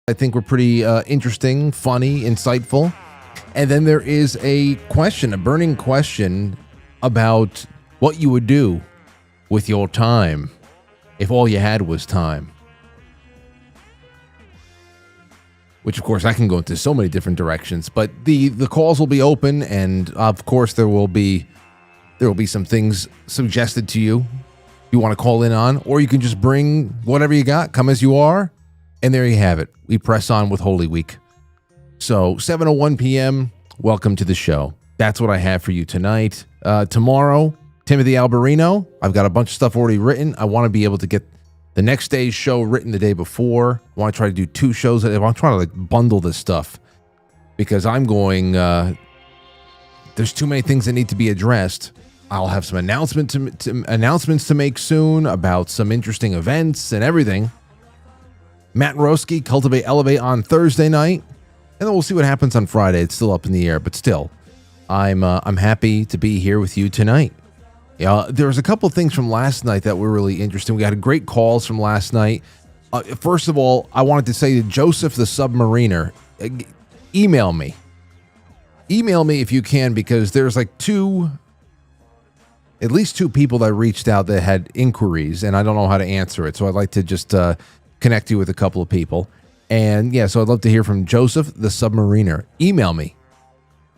I think were pretty interesting, funny, insightful. And then there is a question, a burning question about what you would do with your time if all you had was time. Which, of course, I can go into so many different directions. But the calls will be open, and of course there will be some things suggested to you you want to call in on, or you can just bring whatever you got, come as you are, and there you have it. We press on with Holy Week. So 7:01 p.m., welcome to the show. That's what I have for you tonight. Tomorrow, Timothy Alberino. I've got a bunch of stuff already written. I want to be able to get the next day's show written the day before. I want to try to do 2 shows. I'm trying to bundle this stuff because I'm going, there's too many things that need to be addressed. I'll have some announcements to make soon about some interesting events and everything. Matt Roski, Cultivate Elevate on Thursday night. And then we'll see what happens on Friday. It's still up in the air, but still, I'm happy to be here with you tonight. Yeah, there was a couple of things from last night that were really interesting. We had great calls from last night. First of all, I wanted to say to Joseph the Submariner, email me. Email me if you can, because there's like at least two people that reached out that had inquiries, and I don't know how to answer it. So I'd like to just connect you with a couple of people. And yeah, so I'd love to hear from Joseph the Submariner. Email me,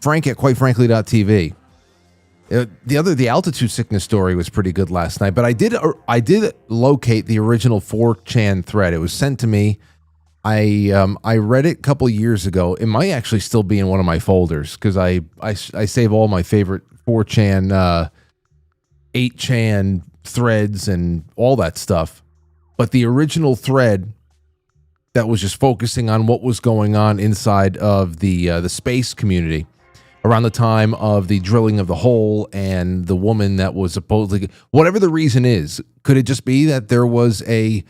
frank@quitefrankly.tv. The altitude sickness story was pretty good last night, but I did locate the original 4chan thread. It was sent to me. I read it a couple years ago. It might actually still be in one of my folders because I save all my favorite 4chan, 8chan threads and all that stuff. But the original thread that was just focusing on what was going on inside of the space community around the time of the drilling of the hole and the woman that was supposedly, whatever the reason is, could it just be that there was a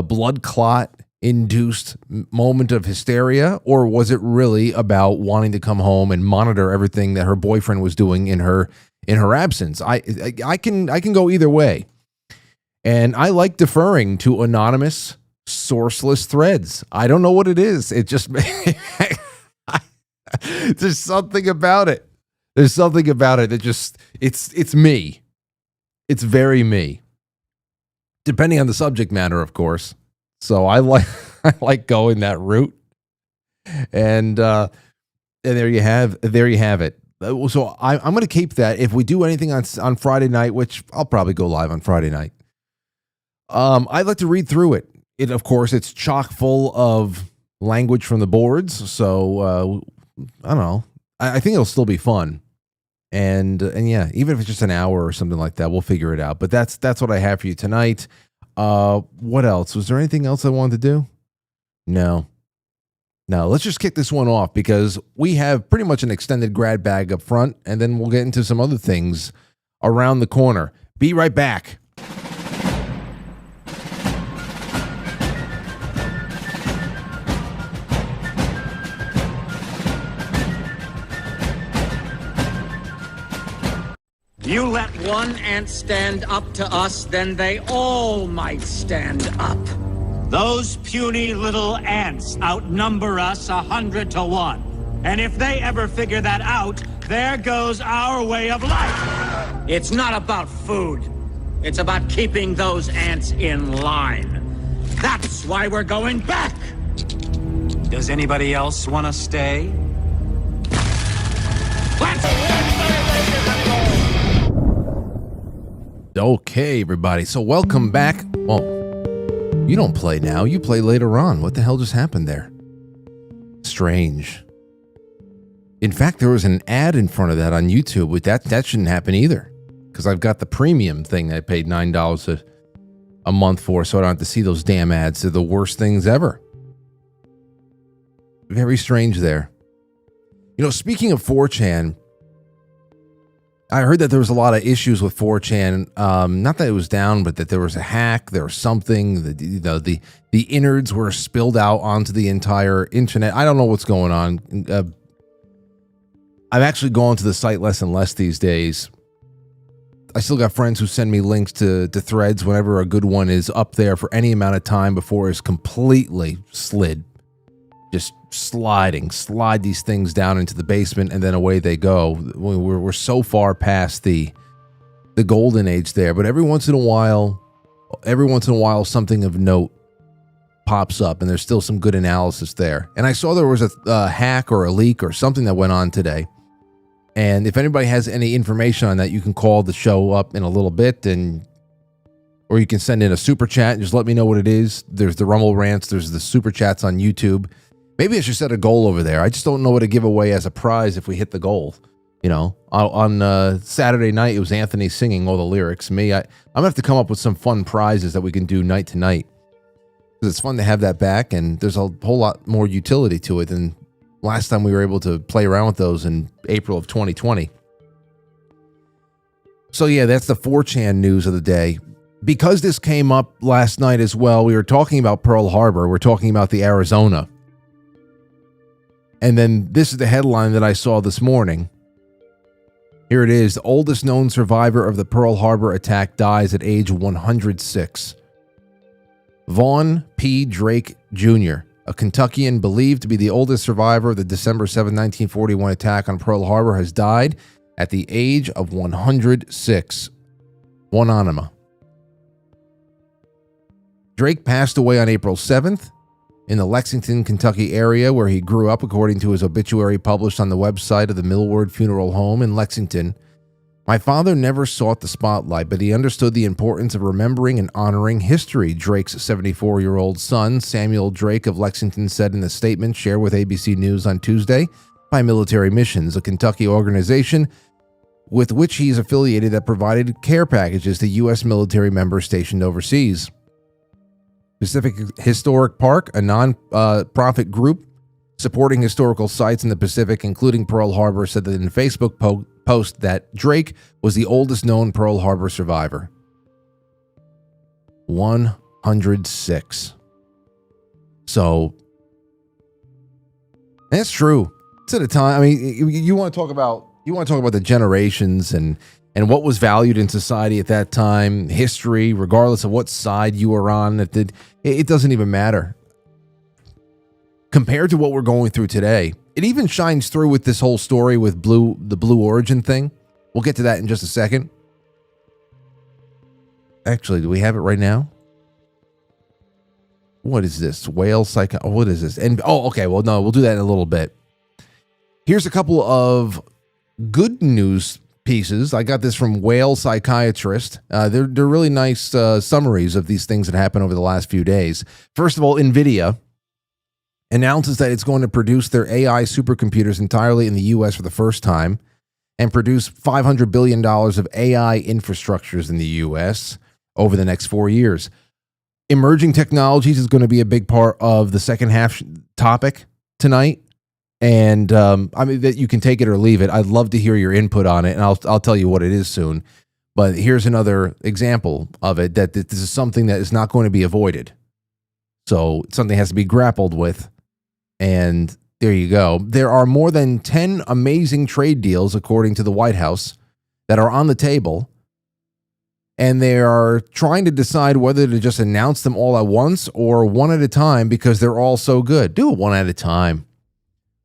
blood clot induced moment of hysteria, or was it really about wanting to come home and monitor everything that her boyfriend was doing in her absence? I can go either way, and I like deferring to anonymous, sourceless threads. I don't know what it is. It just there's something about it. There's something about it that just it's me. It's very me. Depending on the subject matter, of course. So I like going that route. And there you have it. So I'm going to keep that. If we do anything on Friday night, which I'll probably go live on Friday night, I'd like to read through it. Of course, it's chock full of language from the boards. So I don't know. I think it'll still be fun. And yeah, even if it's just an hour or something like that, we'll figure it out. But that's what I have for you tonight. What else? Was there anything else I wanted to do? No. Let's just kick this one off because we have pretty much an extended grad bag up front, and then we'll get into some other things around the corner. Be right back. You let one ant stand up to us, then they all might stand up. Those puny little ants outnumber us 100 to 1. And if they ever figure that out, there goes our way of life. It's not about food. It's about keeping those ants in line. That's why we're going back. Does anybody else want to stay? Okay, everybody. So welcome back. Well, you don't play now. You play later on. What the hell just happened there? Strange. In fact, there was an ad in front of that on YouTube. With that shouldn't happen either, because I've got the premium thing that I paid $9 a month for, so I don't have to see those damn ads. They're the worst things ever. Very strange there. You know, speaking of 4chan, I heard that there was a lot of issues with 4chan. Not that it was down, but that there was a hack. There was something. The innards were spilled out onto the entire internet. I don't know what's going on. I've actually gone to the site less and less these days. I still got friends who send me links to threads whenever a good one is up there for any amount of time before it's completely slid. just slide these things down into the basement, and then away they go. We're so far past the golden age there, but every once in a while, something of note pops up, and there's still some good analysis there. And I saw there was a hack or a leak or something that went on today. And if anybody has any information on that, you can call the show up in a little bit, or you can send in a super chat and just let me know what it is. There's the Rumble Rants, there's the super chats on YouTube. Maybe I should set a goal over there. I just don't know what to give away as a prize if we hit the goal. You know, on Saturday night, it was Anthony singing all the lyrics. I'm going to have to come up with some fun prizes that we can do night to night. Because it's fun to have that back, and there's a whole lot more utility to it than last time we were able to play around with those in April of 2020. So yeah, that's the 4chan news of the day. Because this came up last night as well, we were talking about Pearl Harbor. We're talking about the Arizona. And then this is the headline that I saw this morning. Here it is. The oldest known survivor of the Pearl Harbor attack dies at age 106. Vaughn P. Drake Jr., a Kentuckian believed to be the oldest survivor of the December 7, 1941 attack on Pearl Harbor, has died at the age of 106. One anima. Drake passed away on April 7th in the Lexington, Kentucky area where he grew up, according to his obituary published on the website of the Millward Funeral Home in Lexington. My father never sought the spotlight, but he understood the importance of remembering and honoring history, Drake's 74-year-old son, Samuel Drake of Lexington, said in a statement shared with ABC News on Tuesday by Military Missions, a Kentucky organization with which he is affiliated that provided care packages to U.S. military members stationed overseas. Pacific Historic Park, a non-profit group supporting historical sites in the Pacific, including Pearl Harbor, said that in a Facebook post that Drake was the oldest known Pearl Harbor survivor. 106. So, that's true. It's at a time. I mean, you want to talk about the generations and what was valued in society at that time, history, regardless of what side you were on. It doesn't even matter. Compared to what we're going through today, it even shines through with this whole story with the Blue Origin thing. We'll get to that in just a second. Actually, do we have it right now? What is this? Whale psycho? What is this? And okay. Well, no, we'll do that in a little bit. Here's a couple of good news pieces. I got this from Whale Psychiatrist. They're really nice summaries of these things that happened over the last few days. First of all, NVIDIA announces that it's going to produce their AI supercomputers entirely in the U.S. for the first time and produce $500 billion of AI infrastructures in the U.S. over the next 4 years. Emerging technologies is going to be a big part of the second half topic tonight. And I mean, that you can take it or leave it. I'd love to hear your input on it, and I'll tell you what it is soon. But here's another example of it, that this is something that is not going to be avoided. So something has to be grappled with. And there you go. There are more than 10 amazing trade deals, according to the White House, that are on the table. And they are trying to decide whether to just announce them all at once or one at a time, because they're all so good. Do it one at a time.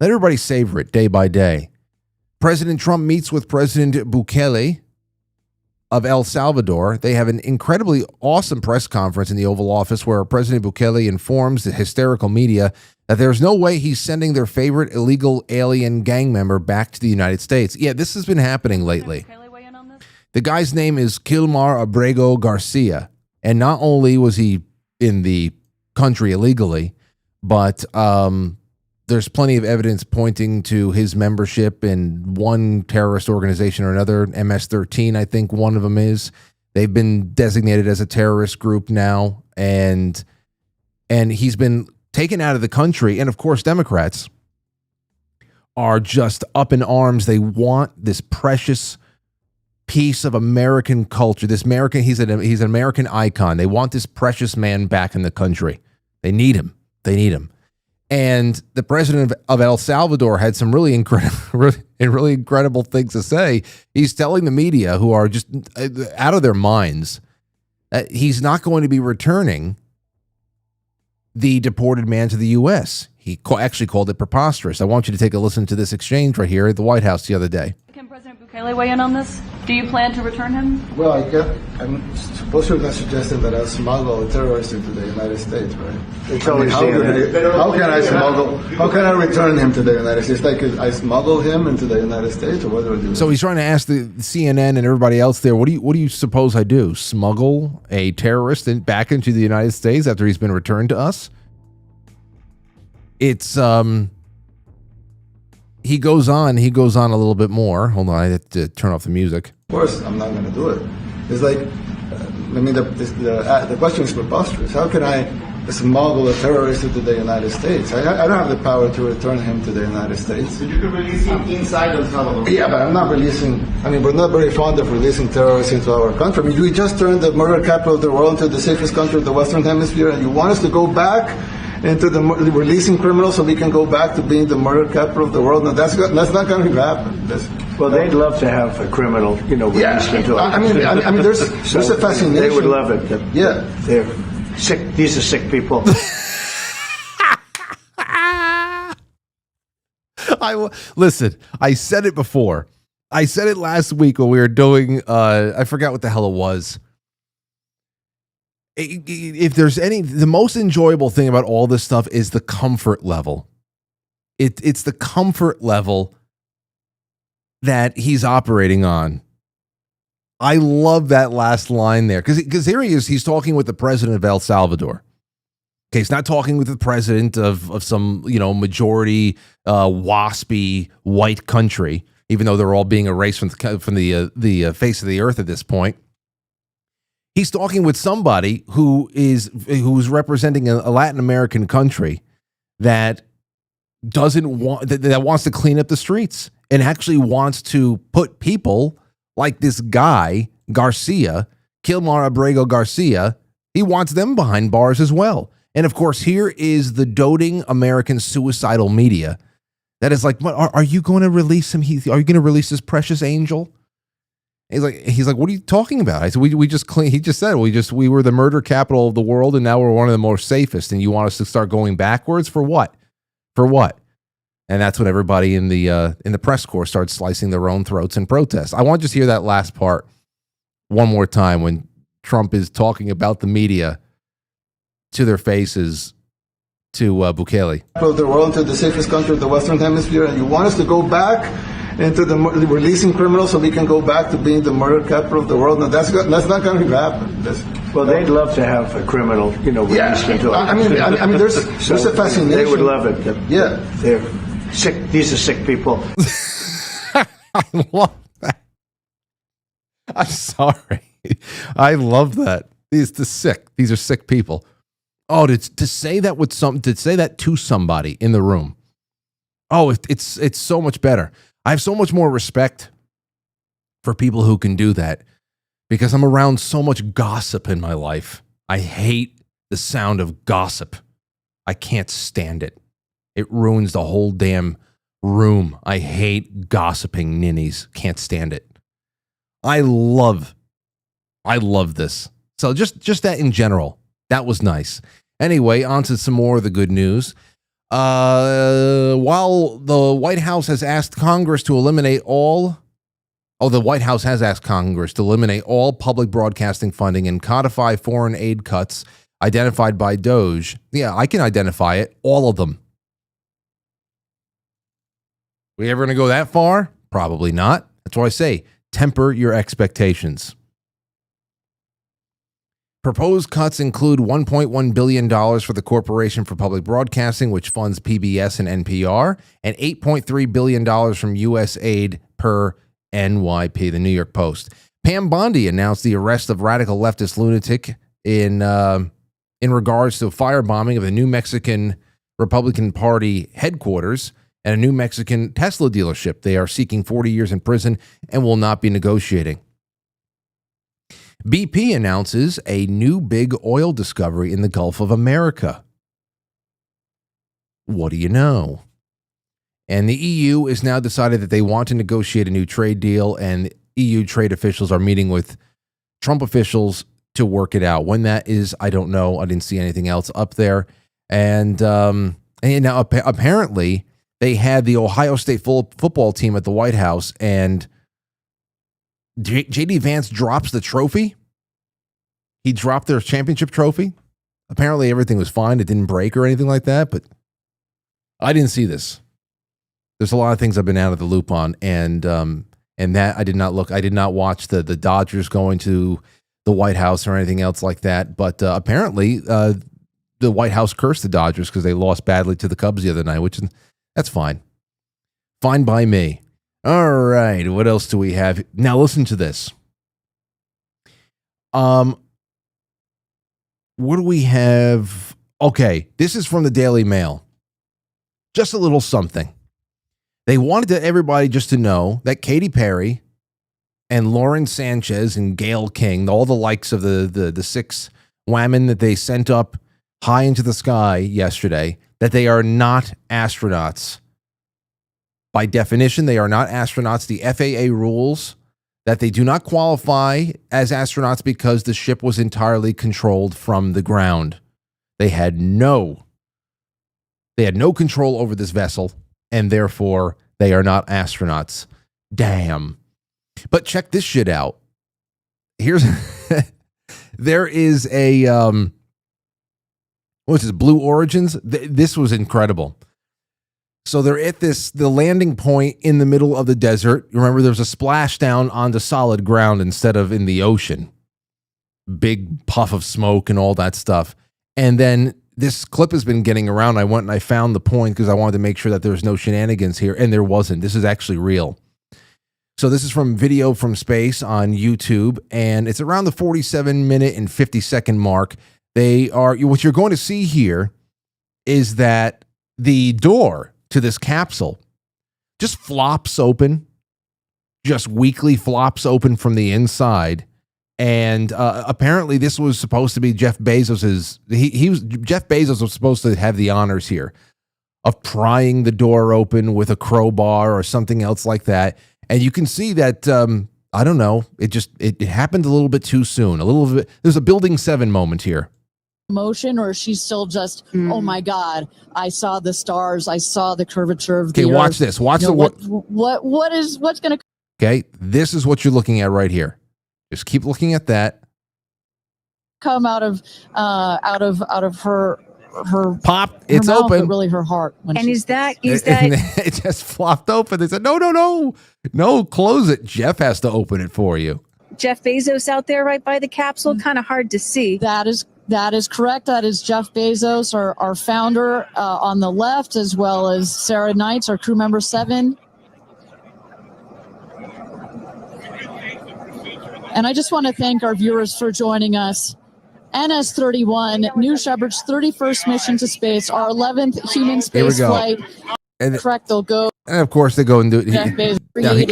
Let everybody savor it day by day. President Trump meets with President Bukele of El Salvador. They have an incredibly awesome press conference in the Oval Office where President Bukele informs the hysterical media that there's no way he's sending their favorite illegal alien gang member back to the United States. Yeah, this has been happening lately. The guy's name is Kilmar Abrego Garcia. And not only was he in the country illegally, but there's plenty of evidence pointing to his membership in one terrorist organization or another, MS-13, I think one of them is. They've been designated as a terrorist group now, and he's been taken out of the country. And of course, Democrats are just up in arms. They want this precious piece of American culture. He's an American icon. They want this precious man back in the country. They need him. And the president of El Salvador had some really incredible things to say. He's telling the media, who are just out of their minds, that he's not going to be returning the deported man to the U.S. He actually called it preposterous. I want you to take a listen to this exchange right here at the White House the other day. Can President Bukele weigh in on this? Do you plan to return him? Well, I'm supposed to not suggesting that I smuggle a terrorist into the United States, right? It's always how can I return him to the United States? Like, I smuggle him into the United States, or what do I do? So he's trying to ask the CNN and everybody else there, what do you suppose I do? Smuggle a terrorist back into the United States after he's been returned to us? It's he goes on a little bit more. Hold on, I have to turn off the music. Of course, I'm not going to do it. It's like, the question is preposterous. How can I smuggle a terrorist into the United States? I don't have the power to return him to the United States. So you can release him inside El Salvador. Yeah, but I'm not releasing. We're not very fond of releasing terrorists into our country. We just turned the murder capital of the world into the safest country of the Western Hemisphere, and you want us to go back into the releasing criminals so we can go back to being the murder capital of the world? No, that's not going to happen. Well, they'd love to have a criminal, released into it. There's a fascination. They would love it. Yeah. They're sick. These are sick people. Listen, I said it before. I said it last week when we were doing, I forgot what the hell it was. If there's the most enjoyable thing about all this stuff is the comfort level. It's the comfort level that he's operating on. I love that last line there because here he is. He's talking with the president of El Salvador. Okay, he's not talking with the president of some majority waspy white country, even though they're all being erased from the face of the earth at this point. He's talking with somebody who's representing a Latin American country that wants to clean up the streets and actually wants to put people like this guy Garcia, Kilmar Abrego Garcia. He wants them behind bars as well. And of course, here is the doting American suicidal media that is like, are you going to release him? Are you going to release this precious angel? He's like, what are you talking about? I said, we just clean. He just said, we were the murder capital of the world, and now we're one of the most safest. And you want us to start going backwards for what? For what? And that's when everybody in the press corps starts slicing their own throats in protest. I want to just hear that last part one more time when Trump is talking about the media to their faces to Bukele. Of the world, into the safest country of the Western Hemisphere, and you want us to go back into the releasing criminals so we can go back to being the murder capital of the world? No, that's not going to happen. Well, they'd love to have a criminal, released into it. There's a fascination. They would love it. Yeah. They're sick. These are sick people. I love that. I'm sorry. I love that. These are sick people. Oh, to say that to somebody in the room. Oh, it's so much better. I have so much more respect for people who can do that because I'm around so much gossip in my life. I hate the sound of gossip. I can't stand it. It ruins the whole damn room. I hate gossiping ninnies. Can't stand it. I love this. So just that in general, that was nice. Anyway, on to some more of the good news. While the White House has asked Congress to eliminate all public broadcasting funding and codify foreign aid cuts identified by DOJ. Yeah, I can identify it. All of them. We ever going to go that far? Probably not. That's why I say temper your expectations. Proposed cuts include $1.1 billion for the Corporation for Public Broadcasting, which funds PBS and NPR, and $8.3 billion from USAID per NYP, the New York Post. Pam Bondi announced the arrest of radical leftist lunatic in regards to a firebombing of the New Mexican Republican Party headquarters and a New Mexican Tesla dealership. They are seeking 40 years in prison and will not be negotiating. BP announces a new big oil discovery in the Gulf of America. What do you know? And the EU has now decided that they want to negotiate a new trade deal, and EU trade officials are meeting with Trump officials to work it out. When that is, I don't know. I didn't see anything else up there. And now apparently they had the Ohio State football team at the White House, and J.D. Vance drops the trophy. He dropped their championship trophy. Apparently everything was fine. It didn't break or anything like that, but I didn't see this. There's a lot of things I've been out of the loop on, and that I did not look. I did not watch the Dodgers going to the White House or anything else like that. But apparently, the White House cursed the Dodgers because they lost badly to the Cubs the other night, which that's fine. Fine by me. All right, what else do we have? Now listen to this. What do we have? Okay, this is from the Daily Mail. Just a little something. They wanted everybody just to know that Katy Perry and Lauren Sanchez and Gayle King, all the likes of the 6 women that they sent up high into the sky yesterday, that they are not astronauts. By definition, they are not astronauts. The FAA rules that they do not qualify as astronauts because the ship was entirely controlled from the ground. They had no control over this vessel, and therefore they are not astronauts. Damn. But check this shit out. There is a what's this, Blue Origins? This was incredible. So they're at the landing point in the middle of the desert. Remember, there's a splashdown onto solid ground instead of in the ocean. Big puff of smoke and all that stuff. And then this clip has been getting around. I went and I found the point because I wanted to make sure that there was no shenanigans here, and there wasn't. This is actually real. So this is from Video from Space on YouTube, and it's around the 47-minute and 50-second mark. What you're going to see here is that the door to this capsule just flops open, just weakly flops open from the inside. And apparently this was supposed to be Jeff Bezos's. Jeff Bezos was supposed to have the honors here of prying the door open with a crowbar or something else like that. And you can see that, I don't know, it happened a little bit too soon. A little bit. There's a Building 7 moment here. Motion, or is she still just, oh my God, I saw the stars, I saw the curvature of the earth. Watch this. Watch what's going to. Okay, this is what you're looking at right here. Just keep looking at that. Come out of her pop. It's mouth, open. but really her heart. And is that it just flopped open? They said no, close it. Jeff has to open it for you. Jeff Bezos out there right by the capsule? Kind of hard to see. That is correct. That is Jeff Bezos, our founder, on the left, as well as Sarah Knights, our crew member 7. And I just want to thank our viewers for joining us. NS-31, New Shepard's 31st mission to space, our 11th human space flight. And correct, they'll go. And of course, they go and do it. Then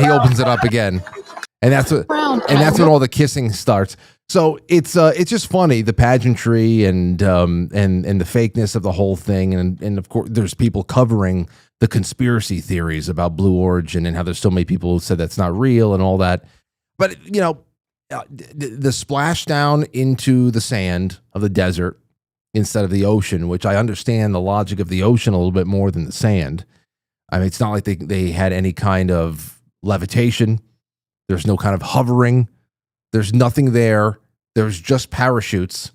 he opens it up again. And that's what all the kissing starts. So it's just funny, the pageantry and the fakeness of the whole thing, and of course there's people covering the conspiracy theories about Blue Origin and how there's so many people who said that's not real and all that. But the splashdown into the sand of the desert instead of the ocean, which I understand the logic of the ocean a little bit more than the sand. I mean, it's not like they had any kind of levitation. There's no kind of hovering. There's nothing there. There's just parachutes.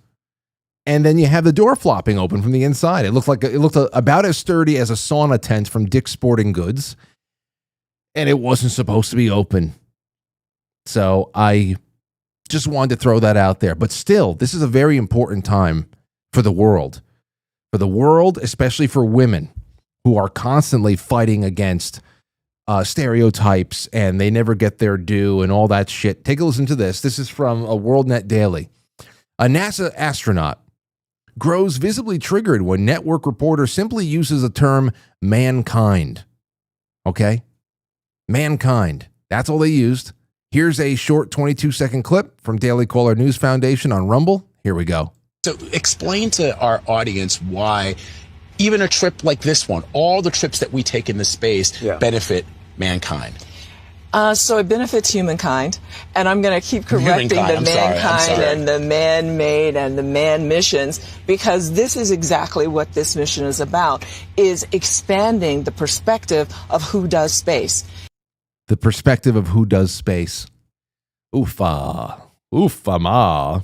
And then you have the door flopping open from the inside. It looked about as sturdy as a sauna tent from Dick's Sporting Goods. And it wasn't supposed to be open. So I just wanted to throw that out there. But still, this is a very important time for the world. For the world, especially for women who are constantly fighting against stereotypes, and they never get their due and all that shit. Take a listen to this. This is from a WorldNet Daily. A NASA astronaut grows visibly triggered when network reporter simply uses the term mankind. Okay? Mankind. That's all they used. Here's a short 22-second clip from Daily Caller News Foundation on Rumble. Here we go. So explain to our audience why even a trip like this one, all the trips that we take in this space benefit mankind. So it benefits humankind, and I'm going to keep correcting the mankind and the man-made and the man missions, because this is exactly what this mission is about, is expanding the perspective of who does space. The perspective of who does space. Oofa. Oofa ma.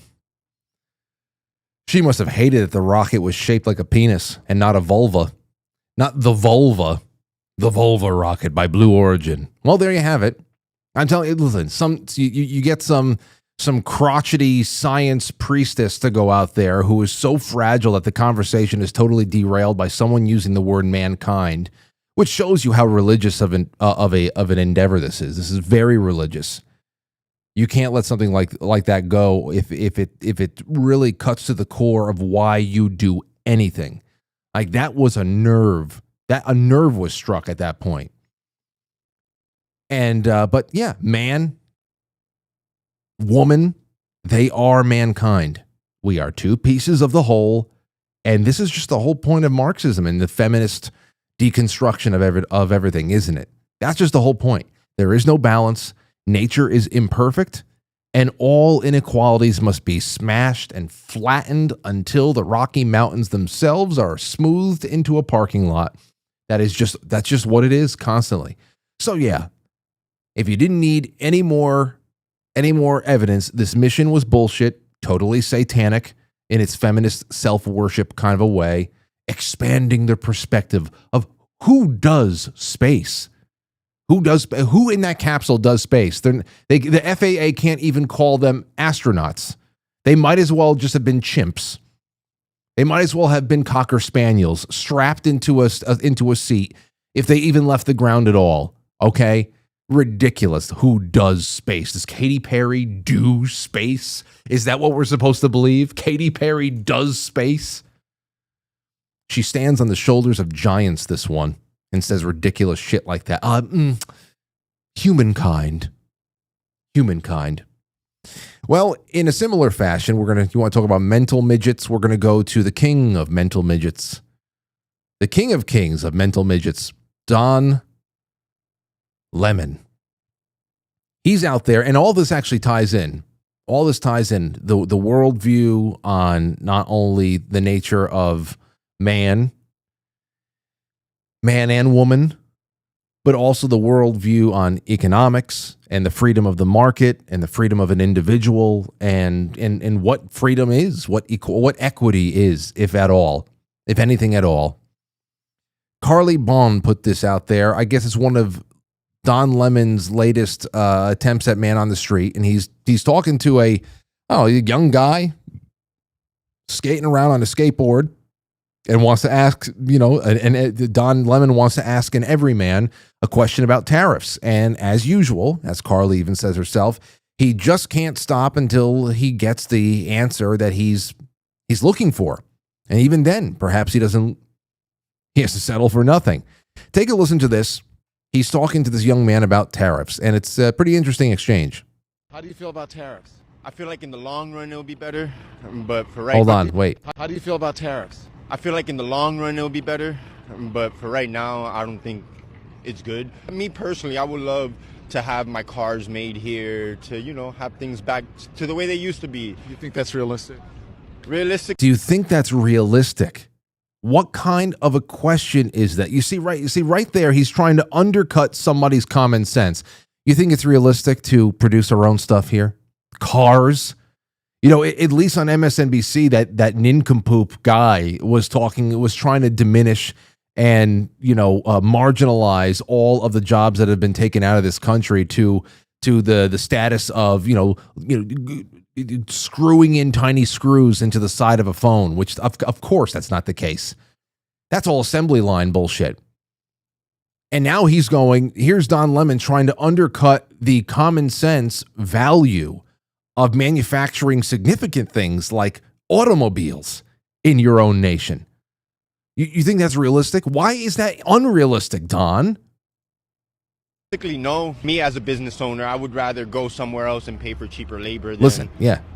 She must have hated that the rocket was shaped like a penis and not a vulva. Not the vulva. The Vulva rocket by Blue Origin. Well, there you have it. I'm telling you, listen, you get some crotchety science priestess to go out there who is so fragile that the conversation is totally derailed by someone using the word mankind, which shows you how religious of an endeavor this is. This is very religious. You can't let something like that go if it really cuts to the core of why you do anything. Like, that was a nerve. A nerve was struck at that point. And, but yeah, man, woman, they are mankind. We are two pieces of the whole. And this is just the whole point of Marxism and the feminist deconstruction of everything, isn't it? That's just the whole point. There is no balance. Nature is imperfect, and all inequalities must be smashed and flattened until the Rocky Mountains themselves are smoothed into a parking lot. That's just what it is constantly. So yeah, if you didn't need any more evidence, this mission was bullshit, totally satanic in its feminist self-worship kind of a way, expanding the perspective of who does space. Who in that capsule does space? The FAA can't even call them astronauts. They might as well just have been chimps. They might as well have been Cocker Spaniels strapped into a seat if they even left the ground at all. Okay? Ridiculous. Who does space? Does Katy Perry do space? Is that what we're supposed to believe? Katy Perry does space? She stands on the shoulders of giants, this one, and says ridiculous shit like that. Humankind. Well, in a similar fashion, you want to talk about mental midgets? We're going to go to the king of mental midgets. The king of kings of mental midgets, Don Lemon. He's out there, and all this actually ties in. All this ties in the worldview on not only the nature of man and woman, but also the worldview on economics and the freedom of the market and the freedom of an individual and what freedom is, what equity is, if at all, if anything at all. Carly Bond put this out there. I guess it's one of Don Lemon's latest attempts at man on the street, and he's talking to a young guy skating around on a skateboard. And wants to ask, and Don Lemon wants to ask an everyman a question about tariffs. And as usual, as Carly even says herself, he just can't stop until he gets the answer that he's looking for. And even then, perhaps he has to settle for nothing. Take a listen to this. He's talking to this young man about tariffs, and it's a pretty interesting exchange. How do you feel about tariffs? I feel like in the long run it'll be better, but for right now... Hold on, wait. How do you feel about tariffs? I feel like in the long run it'll be better, but for right now, I don't think it's good. Me personally, I would love to have my cars made here, to, have things back to the way they used to be. You think that's realistic? Realistic? Do you think that's realistic? What kind of a question is that? You see right there, he's trying to undercut somebody's common sense. You think it's realistic to produce our own stuff here? Cars? At least on MSNBC, that nincompoop guy was trying to diminish and, marginalize all of the jobs that have been taken out of this country to the status of, screwing in tiny screws into the side of a phone, which of course that's not the case. That's all assembly line bullshit. And now here's Don Lemon trying to undercut the common sense value of manufacturing significant things like automobiles in your own nation. You think that's realistic? Why is that unrealistic, Don? No. Me as a business owner, I would rather go somewhere else and pay for cheaper labor than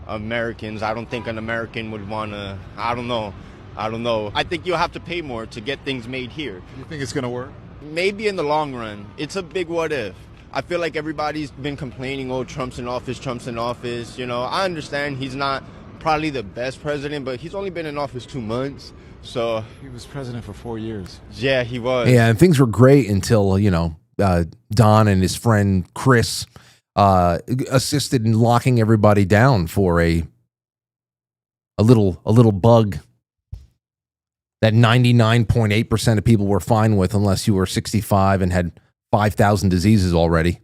Americans. I don't think an American would want to, I don't know. I think you'll have to pay more to get things made here. You think it's going to work? Maybe in the long run. It's a big what if. I feel like everybody's been complaining, oh, Trump's in office, Trump's in office. You know, I understand he's not probably the best president, but he's only been in office 2 months. So he was president for 4 years. Yeah, he was. Yeah, and things were great until, Don and his friend Chris assisted in locking everybody down for a little bug that 99.8% of people were fine with, unless you were 65 and had 5,000 diseases already.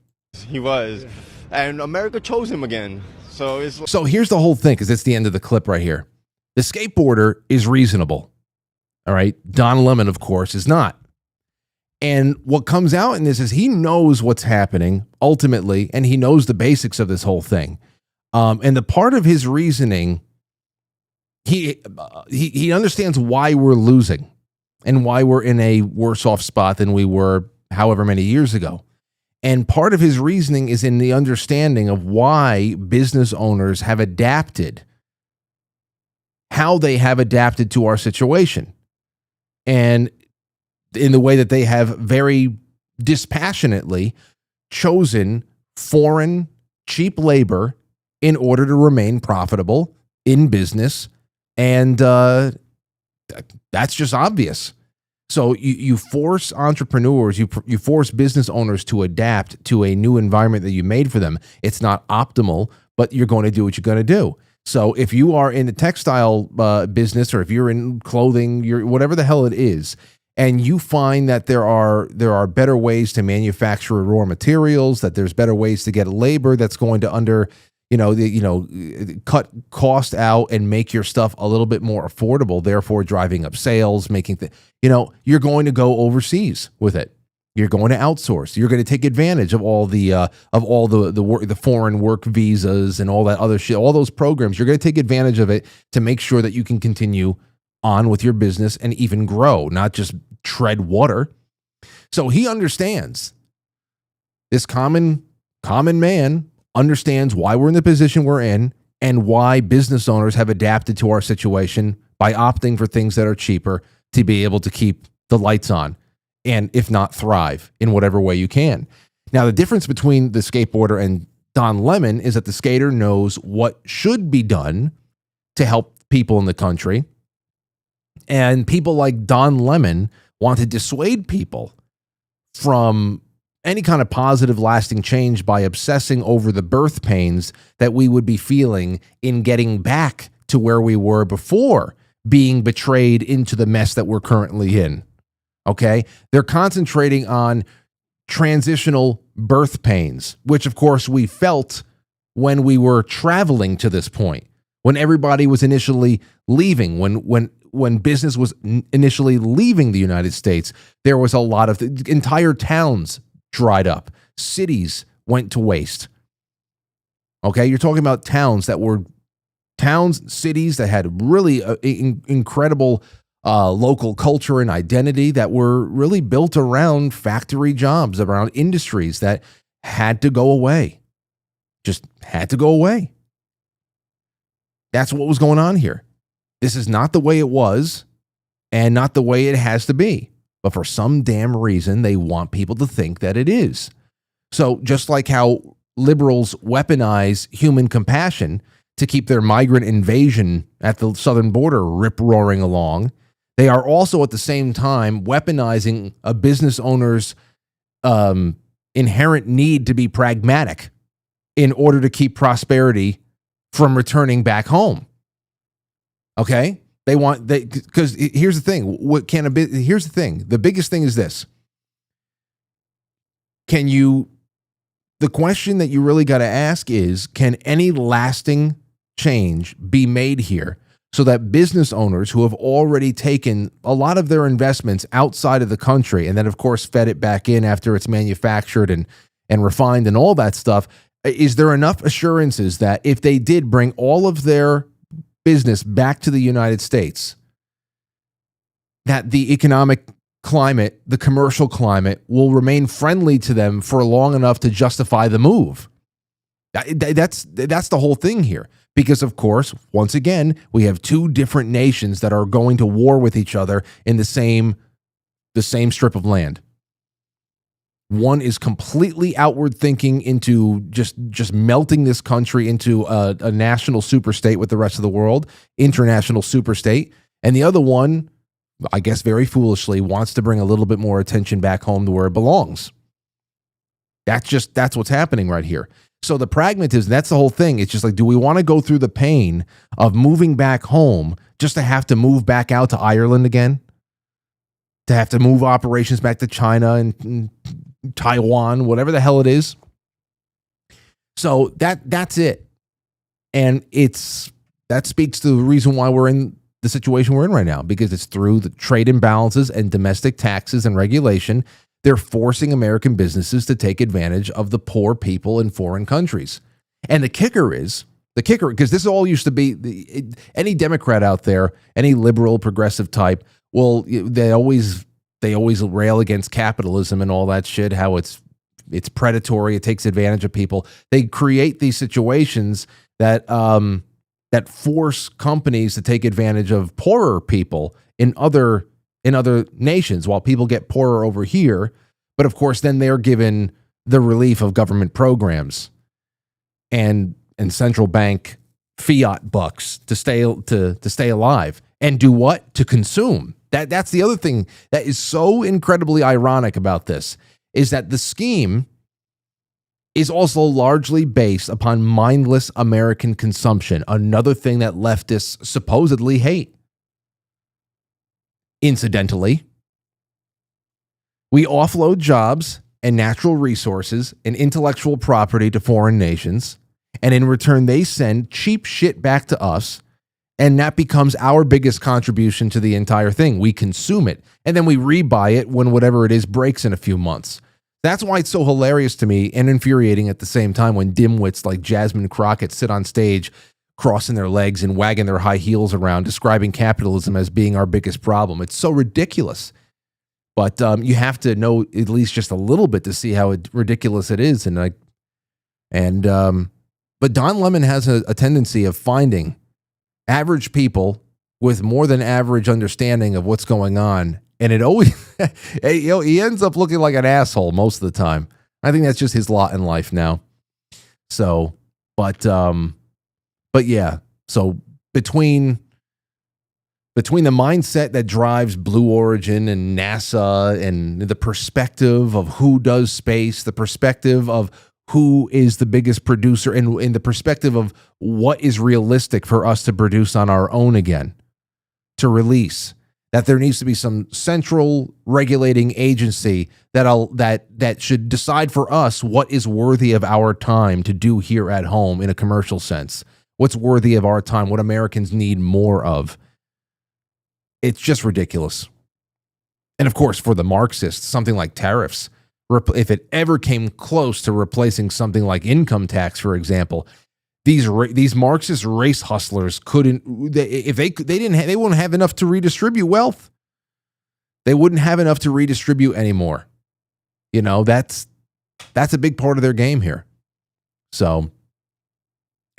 He was. And America chose him again. So here's the whole thing, because it's the end of the clip right here. The skateboarder is reasonable. All right. Don Lemon, of course, is not. And what comes out in this is he knows what's happening ultimately, and he knows the basics of this whole thing. And the part of his reasoning, he understands why we're losing and why we're in a worse off spot than we were however many years ago. And part of his reasoning is in the understanding of why business owners have adapted, how they have adapted to our situation. And in the way that they have very dispassionately chosen foreign, cheap labor in order to remain profitable in business. And that's just obvious. So you force entrepreneurs, you force business owners to adapt to a new environment that you made for them. It's not optimal, but you're going to do what you're going to do. So if you are in the textile business, or if you're in clothing, you're whatever the hell it is, and you find that there are better ways to manufacture raw materials, that there's better ways to get labor that's going to cut cost out and make your stuff a little bit more affordable, therefore driving up sales, making you're going to go overseas with it. You're going to outsource. You're going to take advantage of all the foreign work visas and all that other shit, all those programs. You're going to take advantage of it to make sure that you can continue on with your business and even grow, not just tread water. So he understands. This common man understands why we're in the position we're in and why business owners have adapted to our situation by opting for things that are cheaper to be able to keep the lights on. And if not, thrive in whatever way you can. Now, the difference between the skateboarder and Don Lemon is that the skater knows what should be done to help people in the country. And people like Don Lemon want to dissuade people from any kind of positive, lasting change by obsessing over the birth pains that we would be feeling in getting back to where we were before being betrayed into the mess that we're currently in. Okay, they're concentrating on transitional birth pains, which of course we felt when we were traveling to this point, when everybody was initially leaving, when business was initially leaving the United States. There was a lot of entire towns dried up, cities went to waste. Okay, you're talking about cities that had really incredible local culture and identity that were really built around factory jobs, around industries that had to go away. Just had to go away. That's what was going on here. This is not the way it was and not the way it has to be. But for some damn reason, they want people to think that it is. So just like how liberals weaponize human compassion to keep their migrant invasion at the southern border rip-roaring along, they are also at the same time weaponizing a business owner's inherent need to be pragmatic in order to keep prosperity from returning back home. Okay? Because here's the thing. Here's the thing. The biggest thing is this. The question that you really got to ask is, can any lasting change be made here so that business owners who have already taken a lot of their investments outside of the country and then, of course, fed it back in after it's manufactured and refined and all that stuff, is there enough assurances that if they did bring all of their business back to the United States, that the economic climate, the commercial climate, will remain friendly to them for long enough to justify the move? That's the whole thing here. Because, of course, once again, we have two different nations that are going to war with each other in the same strip of land. One is completely outward thinking into just melting this country into a national superstate with the rest of the world, international superstate. And the other one, I guess very foolishly, wants to bring a little bit more attention back home to where it belongs. That's what's happening right here. So the pragmatism, that's the whole thing. It's just like, do we want to go through the pain of moving back home just to have to move back out to Ireland again? To have to move operations back to China and Taiwan, whatever the hell it is. So that's it. And that speaks to the reason why we're in the situation we're in right now, because it's through the trade imbalances and domestic taxes and regulation. They're forcing American businesses to take advantage of the poor people in foreign countries. And the kicker, because this all used to be, any Democrat out there, any liberal, progressive type, well, they always rail against capitalism and all that shit, how it's predatory, it takes advantage of people. They create these situations that force companies to take advantage of poorer people in other nations, while people get poorer over here. But of course, then they're given the relief of government programs and central bank fiat bucks to stay alive and do what? To consume. That's the other thing that is so incredibly ironic about this, is that the scheme is also largely based upon mindless American consumption, another thing that leftists supposedly hate. Incidentally, we offload jobs and natural resources and intellectual property to foreign nations, and in return they send cheap shit back to us, and that becomes our biggest contribution to the entire thing. We consume it, and then we rebuy it when whatever it is breaks in a few months. That's why it's so hilarious to me and infuriating at the same time when dimwits like Jasmine Crockett sit on stage crossing their legs and wagging their high heels around, describing capitalism as being our biggest problem. It's so ridiculous. But you have to know at least just a little bit to see how ridiculous it is. But Don Lemon has a tendency of finding average people with more than average understanding of what's going on, and it always, he ends up looking like an asshole most of the time. I think that's just his lot in life now. So, but yeah. So between the mindset that drives Blue Origin and NASA and the perspective of who does space, the perspective of who is the biggest producer, and in the perspective of what is realistic for us to produce on our own again, to release, that there needs to be some central regulating agency that should decide for us what is worthy of our time to do here at home in a commercial sense, what's worthy of our time, what Americans need more of. It's just ridiculous. And of course, for the Marxists, something like tariffs, if it ever came close to replacing something like income tax, for example, these Marxist race hustlers couldn't. They wouldn't have enough to redistribute wealth. They wouldn't have enough to redistribute anymore. You know, that's a big part of their game here. So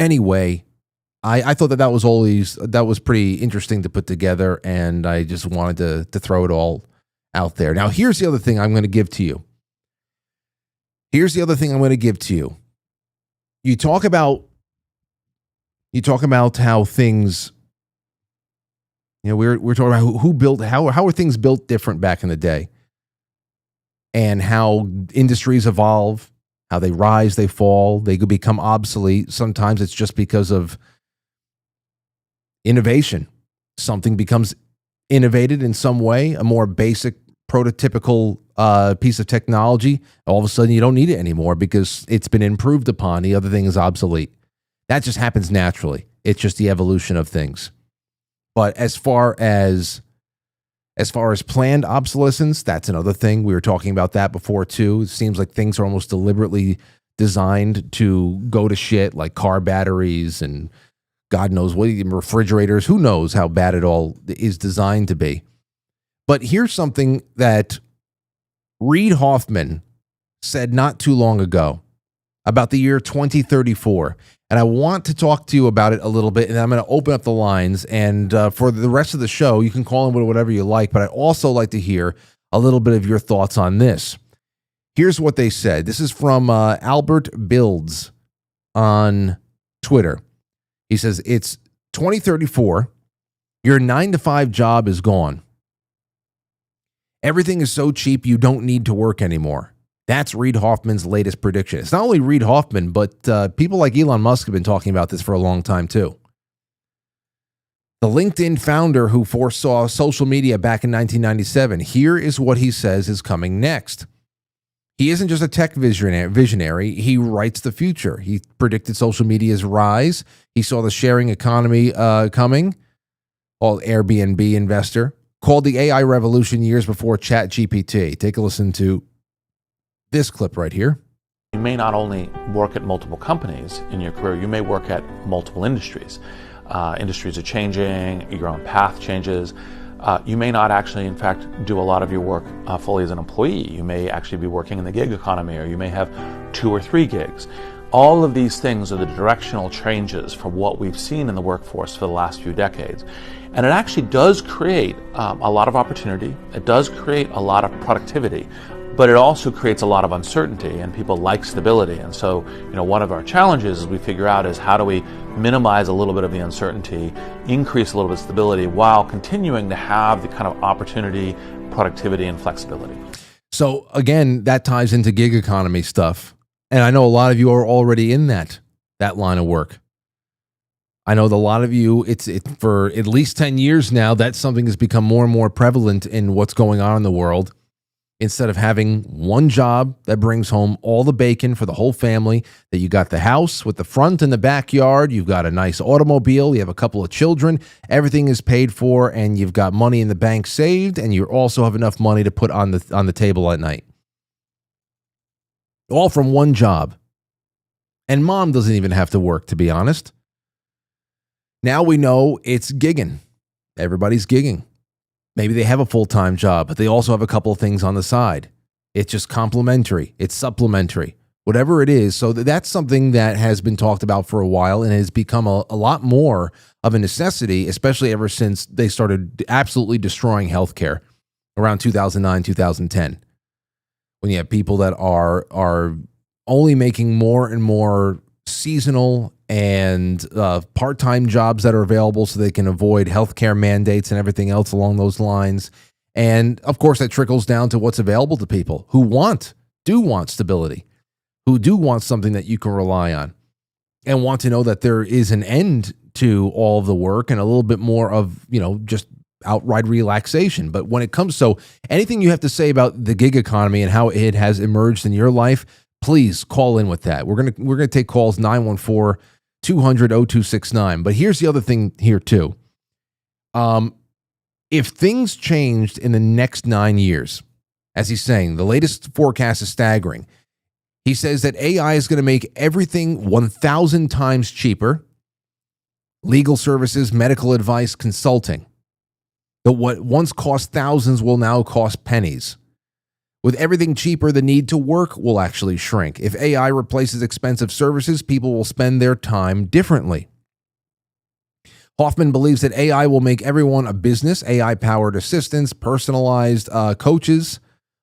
anyway, I thought that was pretty interesting to put together, and I just wanted to throw it all out there. Now, here's the other thing I'm going to give to you. You talk about how things, we're talking about who built, how are things built different back in the day, and how industries evolve, how they rise, they fall, they could become obsolete. Sometimes it's just because of innovation. Something becomes innovated in some way, a more basic prototypical piece of technology. All of a sudden you don't need it anymore because it's been improved upon. The other thing is obsolete. That just happens naturally. It's just the evolution of things. But as far as planned obsolescence, that's another thing. We were talking about that before too. It seems like things are almost deliberately designed to go to shit, like car batteries and God knows what, refrigerators. Who knows how bad it all is designed to be. But here's something that Reid Hoffman said not too long ago about the year 2034. And I want to talk to you about it a little bit, and I'm going to open up the lines. And for the rest of the show, you can call in with whatever you like, but I'd also like to hear a little bit of your thoughts on this. Here's what they said. This is from Albert Builds on Twitter. He says, it's 2034. Your 9-to-5 job is gone. Everything is so cheap you don't need to work anymore. That's Reid Hoffman's latest prediction. It's not only Reid Hoffman, but people like Elon Musk have been talking about this for a long time too. The LinkedIn founder who foresaw social media back in 1997, here is what he says is coming next. He isn't just a tech visionary. He writes the future. He predicted social media's rise. He saw the sharing economy coming. Airbnb investor called the AI revolution years before ChatGPT. Take a listen to this clip right here. You may not only work at multiple companies in your career, you may work at multiple industries. Industries are changing, your own path changes. You may not actually, in fact, do a lot of your work fully as an employee. You may actually be working in the gig economy, or you may have 2 or 3 gigs. All of these things are the directional changes from what we've seen in the workforce for the last few decades. And it actually does create a lot of opportunity. It does create a lot of productivity, but it also creates a lot of uncertainty, and people like stability. And so, one of our challenges as we figure out is how do we minimize a little bit of the uncertainty, increase a little bit of stability while continuing to have the kind of opportunity, productivity, and flexibility. So again, that ties into gig economy stuff. And I know a lot of you are already in that line of work. I know that a lot of you, it's for at least 10 years now, that something has become more and more prevalent in what's going on in the world. Instead of having one job that brings home all the bacon for the whole family, that you got the house with the front and the backyard, you've got a nice automobile, you have a couple of children, everything is paid for, and you've got money in the bank saved, and you also have enough money to put on the table at night. All from one job. And mom doesn't even have to work, to be honest. Now we know it's gigging. Everybody's gigging. Maybe they have a full-time job, but they also have a couple of things on the side. It's just complementary. It's supplementary. Whatever it is. So that's something that has been talked about for a while and has become a lot more of a necessity, especially ever since they started absolutely destroying healthcare around 2009, 2010. When you have people that are only making more and more seasonal and part-time jobs that are available so they can avoid healthcare mandates and everything else along those lines. And of course, that trickles down to what's available to people who do want stability, who do want something that you can rely on, and want to know that there is an end to all of the work and a little bit more of, just outright relaxation. But when it comes, so anything you have to say about the gig economy and how it has emerged in your life, please call in with that. We're gonna take calls 914-200-0269. But here's the other thing here too. If things changed in the next 9 years, as he's saying, the latest forecast is staggering. He says that AI is going to make everything 1,000 times cheaper. Legal services, medical advice, consulting. That what once cost thousands will now cost pennies. With everything cheaper, the need to work will actually shrink. If AI replaces expensive services, people will spend their time differently. Hoffman believes that AI will make everyone a business. AI-powered assistants, personalized coaches,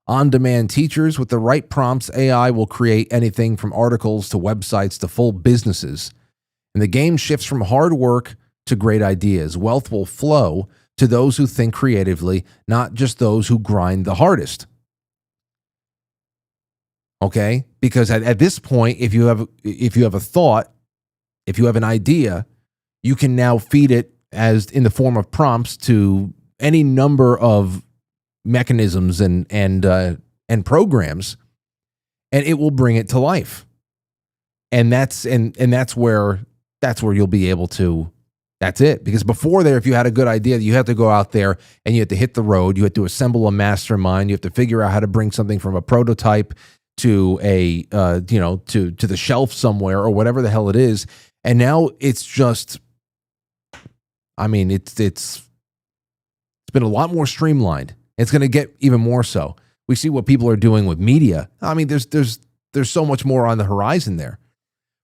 on-demand teachers. With the right prompts, AI will create anything from articles to websites to full businesses. And the game shifts from hard work to great ideas. Wealth will flow to those who think creatively, not just those who grind the hardest. Okay? Because at this point, if you have a thought, if you have an idea, you can now feed it as in the form of prompts to any number of mechanisms and programs, and it will bring it to life. And that's where you'll be able to. That's it. Because before there, if you had a good idea, you had to go out there and you had to hit the road. You had to assemble a mastermind. You have to figure out how to bring something from a prototype to a to the shelf somewhere or whatever the hell it is. And now it's just, I mean, it's been a lot more streamlined. It's going to get even more so. We see what people are doing with media. I mean, there's so much more on the horizon there.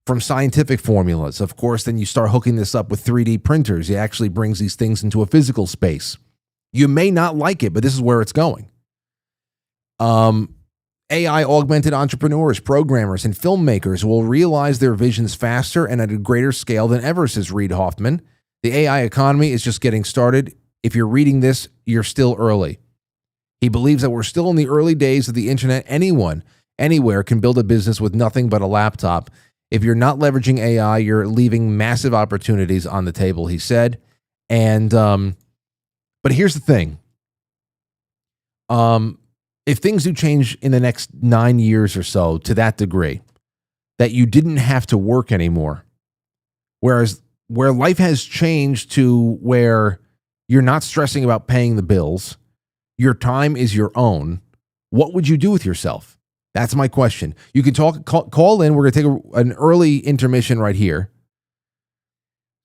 From scientific formulas, of course, then you start hooking this up with 3D printers. It actually brings these things into a physical space. You may not like it, but this is where it's going. AI augmented entrepreneurs, programmers, and filmmakers will realize their visions faster and at a greater scale than ever, says Reid Hoffman. The AI economy is just getting started. If you're reading this, you're still early. He believes that we're still in the early days of the internet. Anyone, anywhere can build a business with nothing but a laptop. If you're not leveraging AI, you're leaving massive opportunities on the table, he said. And, but here's the thing. If things do change in the next 9 years or so to that degree, that you didn't have to work anymore, whereas where life has changed to where you're not stressing about paying the bills, your time is your own, what would you do with yourself? That's my question. You can call in. We're going to take an early intermission right here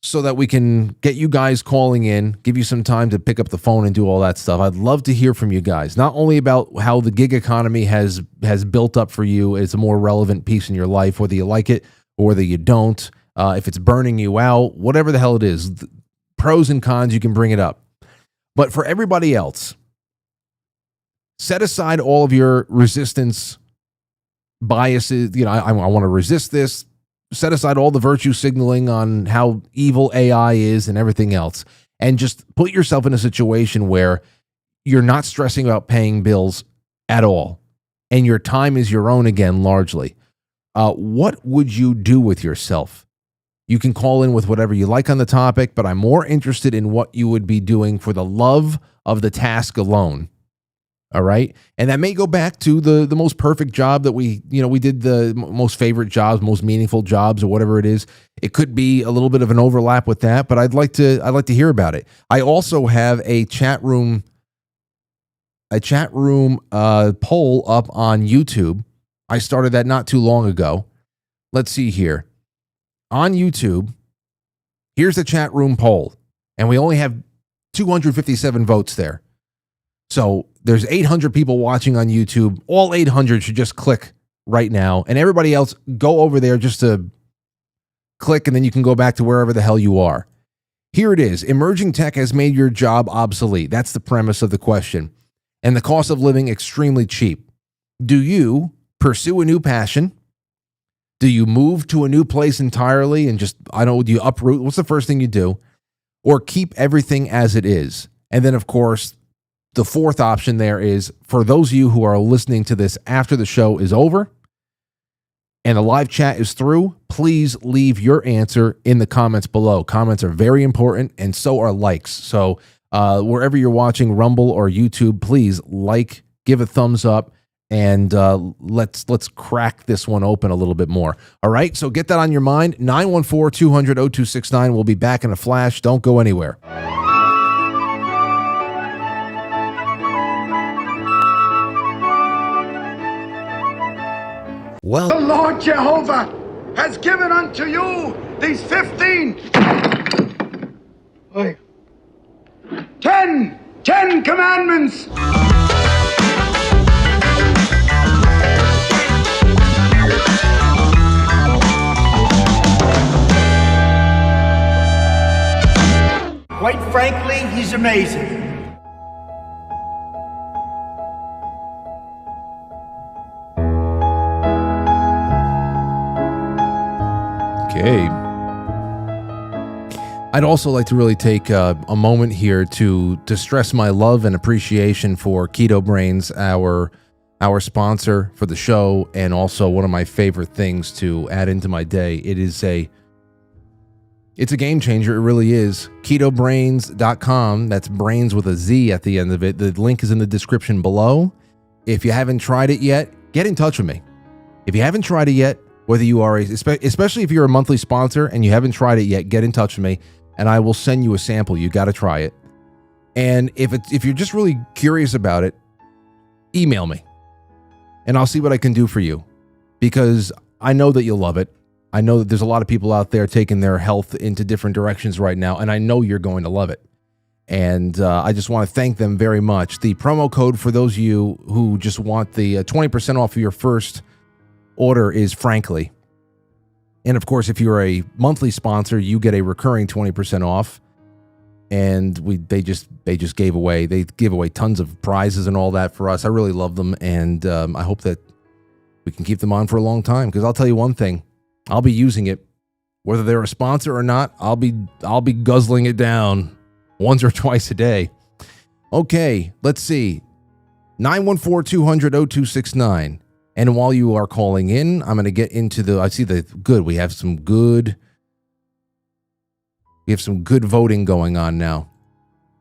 so that we can get you guys calling in, give you some time to pick up the phone and do all that stuff. I'd love to hear from you guys, not only about how the gig economy has built up for you as a more relevant piece in your life, whether you like it or whether you don't, if it's burning you out, whatever the hell it is, pros and cons, you can bring it up. But for everybody else, set aside all of your resistance biases. You know, I want to resist this. Set aside all the virtue signaling on how evil AI is and everything else, and just put yourself in a situation where you're not stressing about paying bills at all, and your time is your own again, largely. What would you do with yourself? You can call in with whatever you like on the topic, but I'm more interested in what you would be doing for the love of the task alone. All right. And that may go back to the most perfect job that we did, the most favorite jobs, most meaningful jobs, or whatever it is. It could be a little bit of an overlap with that, but I'd like to hear about it. I also have a chat room poll up on YouTube. I started that not too long ago. Let's see here. On YouTube, here's the chat room poll, and we only have 257 votes there. So there's 800 people watching on YouTube. All 800 should just click right now. And everybody else, go over there just to click, and then you can go back to wherever the hell you are. Here it is. Emerging tech has made your job obsolete. That's the premise of the question. And the cost of living extremely cheap. Do you pursue a new passion? Do you move to a new place entirely and just, do you uproot? What's the first thing you do? Or keep everything as it is? And then, of course, the fourth option there is, for those of you who are listening to this after the show is over and the live chat is through, please leave your answer in the comments below. Comments are very important, and so are likes. So wherever you're watching, Rumble or YouTube, please like, give a thumbs up, and let's crack this one open a little bit more. All right, so get that on your mind. 914-200-0269. We'll be back in a flash. Don't go anywhere. Well, the Lord Jehovah has given unto you these 10 commandments. Quite frankly, he's amazing. Okay. I'd also like to really take a moment here to stress my love and appreciation for Keto Brainz, our sponsor for the show, and also one of my favorite things to add into my day. It's a game changer. It really is. KetoBrainz.com. That's brains with a Z at the end of it. The link is in the description below. If you haven't tried it yet, get in touch with me. If you haven't tried it yet, whether you are, especially if you're a monthly sponsor and you haven't tried it yet, get in touch with me and I will send you a sample. You got to try it. And if you're just really curious about it, email me and I'll see what I can do for you, because I know that you'll love it. I know that there's a lot of people out there taking their health into different directions right now, and I know you're going to love it. And I just want to thank them very much. The promo code for those of you who just want the 20% off of your first order is Frankly. And of course, if you're a monthly sponsor, you get a recurring 20% off. And they just give away tons of prizes and all that for us. I really love them, and I hope that we can keep them on for a long time. Because I'll tell you one thing, I'll be using it, whether they're a sponsor or not. I'll be guzzling it down once or twice a day. Okay, let's see. 914-200-0269. And while you are calling in, I'm going to get into we have some good voting going on now.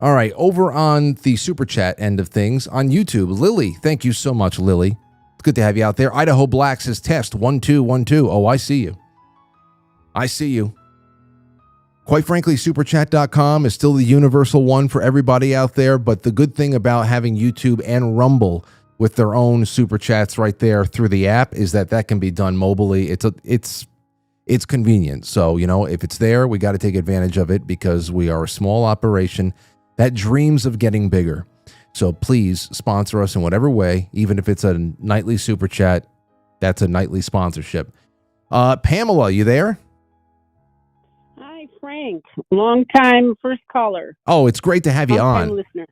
All right, over on the Super Chat end of things, on YouTube, Lily, thank you so much, Lily. It's good to have you out there. Idaho Black says test 1212. Oh, I see you. I see you. Quite frankly, superchat.com is still the universal one for everybody out there, but the good thing about having YouTube and Rumble with their own super chats right there through the app is that can be done mobilely. It's convenient. So, if it's there, we got to take advantage of it because we are a small operation that dreams of getting bigger. So please sponsor us in whatever way, even if it's a nightly super chat, that's a nightly sponsorship. Pamela, you there? Hi, Frank. Long time first caller. Oh, it's great to have you on. Long-time listener.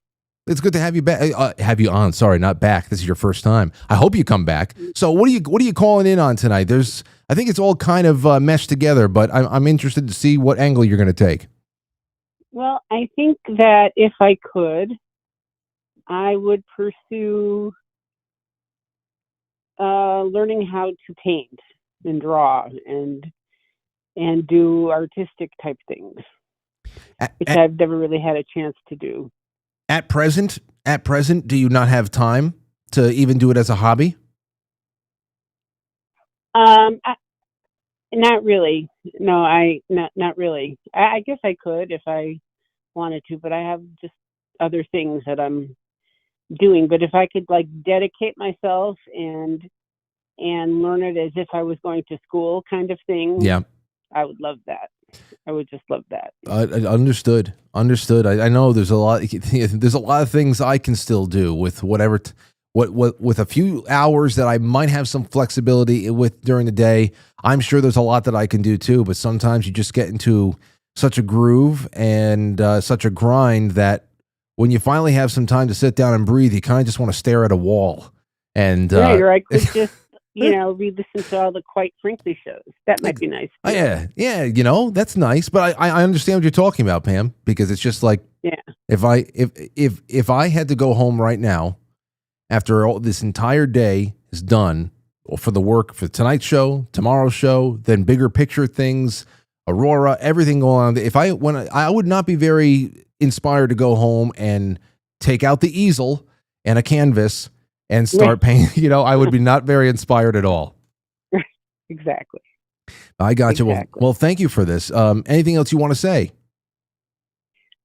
It's good to have you back. Have you on? Sorry, not back. This is your first time. I hope you come back. So, what are you calling in on tonight? I think it's all kind of meshed together, but I'm interested to see what angle you're going to take. Well, I think that if I could, I would pursue learning how to paint and draw and do artistic type things, which I've never really had a chance to do. At present, do you not have time to even do it as a hobby? Not really. No, not really. I guess I could if I wanted to, but I have just other things that I'm doing. But if I could dedicate myself and learn it as if I was going to school kind of thing, yeah, I would love that. I would just love that. Understood. I know there's a lot of things I can still do with whatever. With a few hours that I might have some flexibility with during the day, I'm sure there's a lot that I can do too. But sometimes you just get into such a groove and such a grind that when you finally have some time to sit down and breathe, you kind of just want to stare at a wall. And right, or I could just re-listen to all the Quite Frankly shows. That might be nice. Oh, yeah, that's nice. But I understand what you're talking about, Pam, because it's just like, if I had to go home right now, after all this entire day is done for the work for tonight's show, tomorrow's show, then bigger picture things, Aurora, everything going on. I would not be very inspired to go home and take out the easel and a canvas and start painting. I would be not very inspired at all. Exactly. I got you. Well, thank you for this. Anything else you want to say?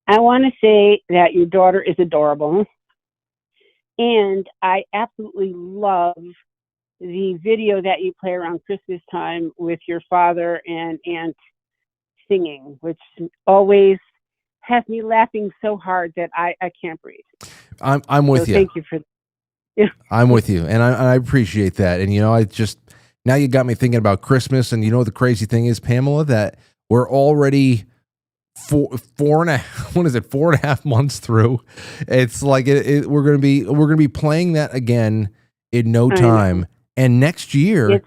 I want to say that your daughter is adorable. And I absolutely love the video that you play around Christmas time with your father and aunt singing, which always has me laughing so hard that I can't breathe. I'm with you. Thank you for that. I'm with you, and I appreciate that. And I just now you got me thinking about Christmas. And the crazy thing is, Pamela, that we're already 4.5 months through. It's like we're gonna be playing that again in no time, and next year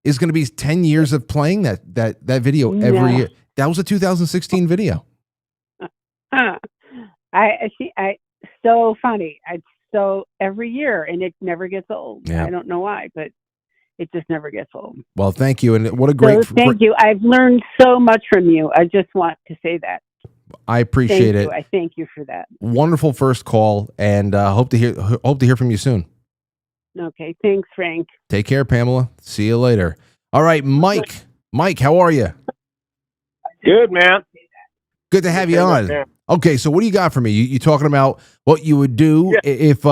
is gonna be 10 years of playing that video every year. That was a 2016 video. So funny. So every year, and it never gets old. Yeah. I don't know why, but it just never gets old. Well, thank you, and what a great. Thank you. I've learned so much from you. I just want to say that. I appreciate it. I thank you for that. Wonderful first call, and hope to hear from you soon. Okay, thanks, Frank. Take care, Pamela. See you later. All right, Mike. Mike, how are you? Good, man. Good to have you on. Man. Okay, so what do you got for me? You talking about what you would do if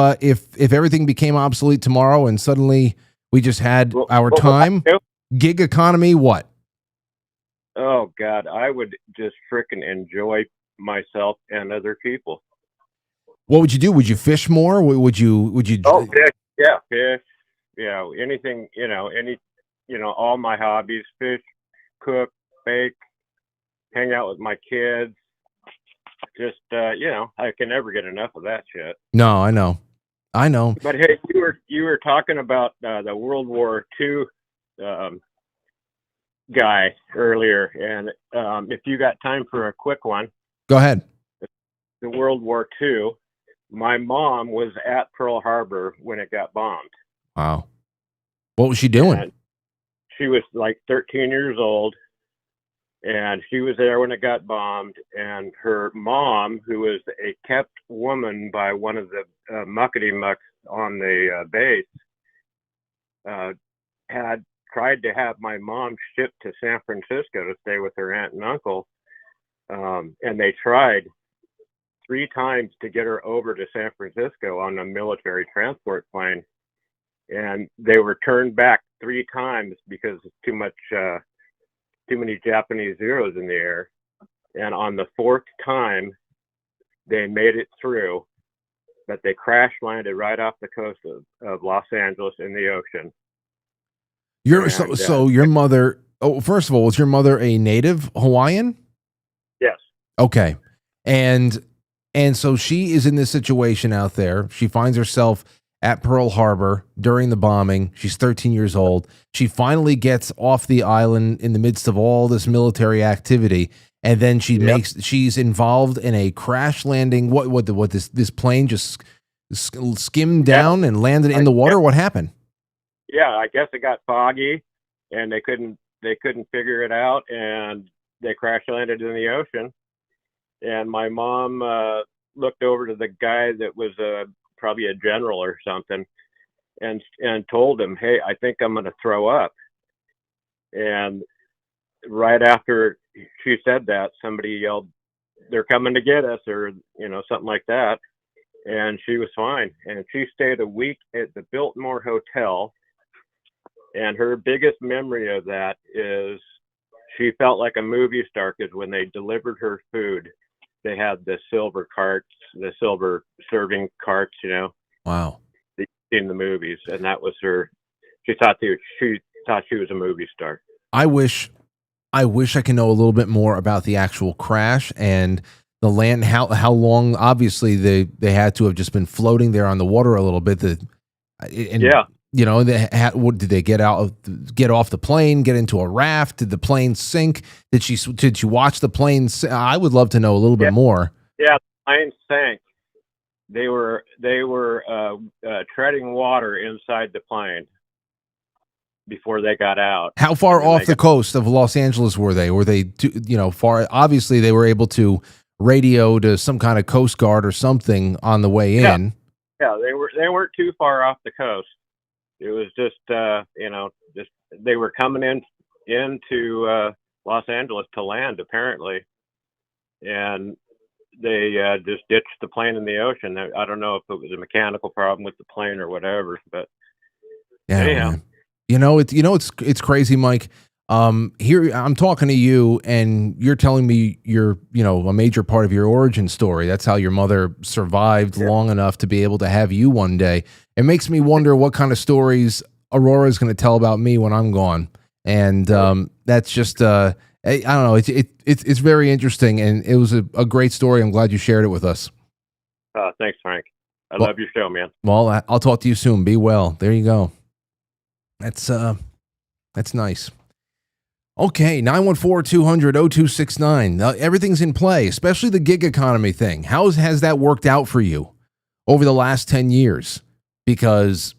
everything became obsolete tomorrow and suddenly we just had our time? Gig economy, what? Oh, God, I would just frickin' enjoy myself and other people. What would you do? Would you fish more? Would you? Oh, fish. Yeah, fish. Anything, all my hobbies, fish, cook, bake, hang out with my kids. Just, I can never get enough of that shit. No, I know. I know. But hey, you were talking about the World War II guy earlier, and if you got time for a quick one, go ahead. The World War II. My mom was at Pearl Harbor when it got bombed. Wow. What was she doing? And she was like 13 years old, and she was there when it got bombed. And her mom, who was a kept woman by one of the muckety-mucks on the base, had tried to have my mom shipped to San Francisco to stay with her aunt and uncle. And they tried 3 times to get her over to San Francisco on a military transport plane. And they were turned back 3 times because of too many Japanese Zeros in the air. And on the 4th time, they made it through, but they crash landed right off the coast of Los Angeles in the ocean. So your mother, first of all, was your mother a native Hawaiian? Yes. Okay. And so she is in this situation out there. She finds herself at Pearl Harbor during the bombing. She's 13 years old. She finally gets off the island in the midst of all this military activity, and then she's involved in a crash landing. What this plane just skimmed down and landed in the water? What happened? Yeah, I guess it got foggy, and they couldn't figure it out, and they crash landed in the ocean. And my mom looked over to the guy that was probably a general or something, and told him, "Hey, I think I'm going to throw up." And right after she said that, somebody yelled, "They're coming to get us," or something like that. And she was fine. And she stayed a week at the Biltmore Hotel. And her biggest memory of that is she felt like a movie star, because when they delivered her food, they had the silver carts, the silver serving carts, Wow. that you see in the movies. And that was her. She thought she was a movie star. I wish I can know a little bit more about the actual crash and the land, how long. Obviously they had to have just been floating there on the water a little bit. What did they get off the plane, get into a raft? Did the plane sink? Did she watch the plane I would love to know a little bit more. Yeah, the plane sank. They were treading water inside the plane before they got out. How far off the coast of Los Angeles were they? Were they far? Obviously, they were able to radio to some kind of Coast Guard or something on the way in. Yeah, they weren't too far off the coast. It was just they were coming into Los Angeles to land, apparently, and they just ditched the plane in the ocean. I don't know if it was a mechanical problem with the plane or whatever, but anyhow. It's crazy, Mike. Here I'm talking to you, and you're telling me you're a major part of your origin story. That's how your mother survived long enough to be able to have you one day. It makes me wonder what kind of stories Aurora is going to tell about me when I'm gone. And that's just I don't know. It's very interesting, and it was a great story. I'm glad you shared it with us. Thanks, Frank. I love your show, man. Well, I'll talk to you soon. Be well. There you go. That's nice. Okay, 914-200-0269. Now, everything's in play, especially the gig economy thing. How has that worked out for you over the last 10 years? Because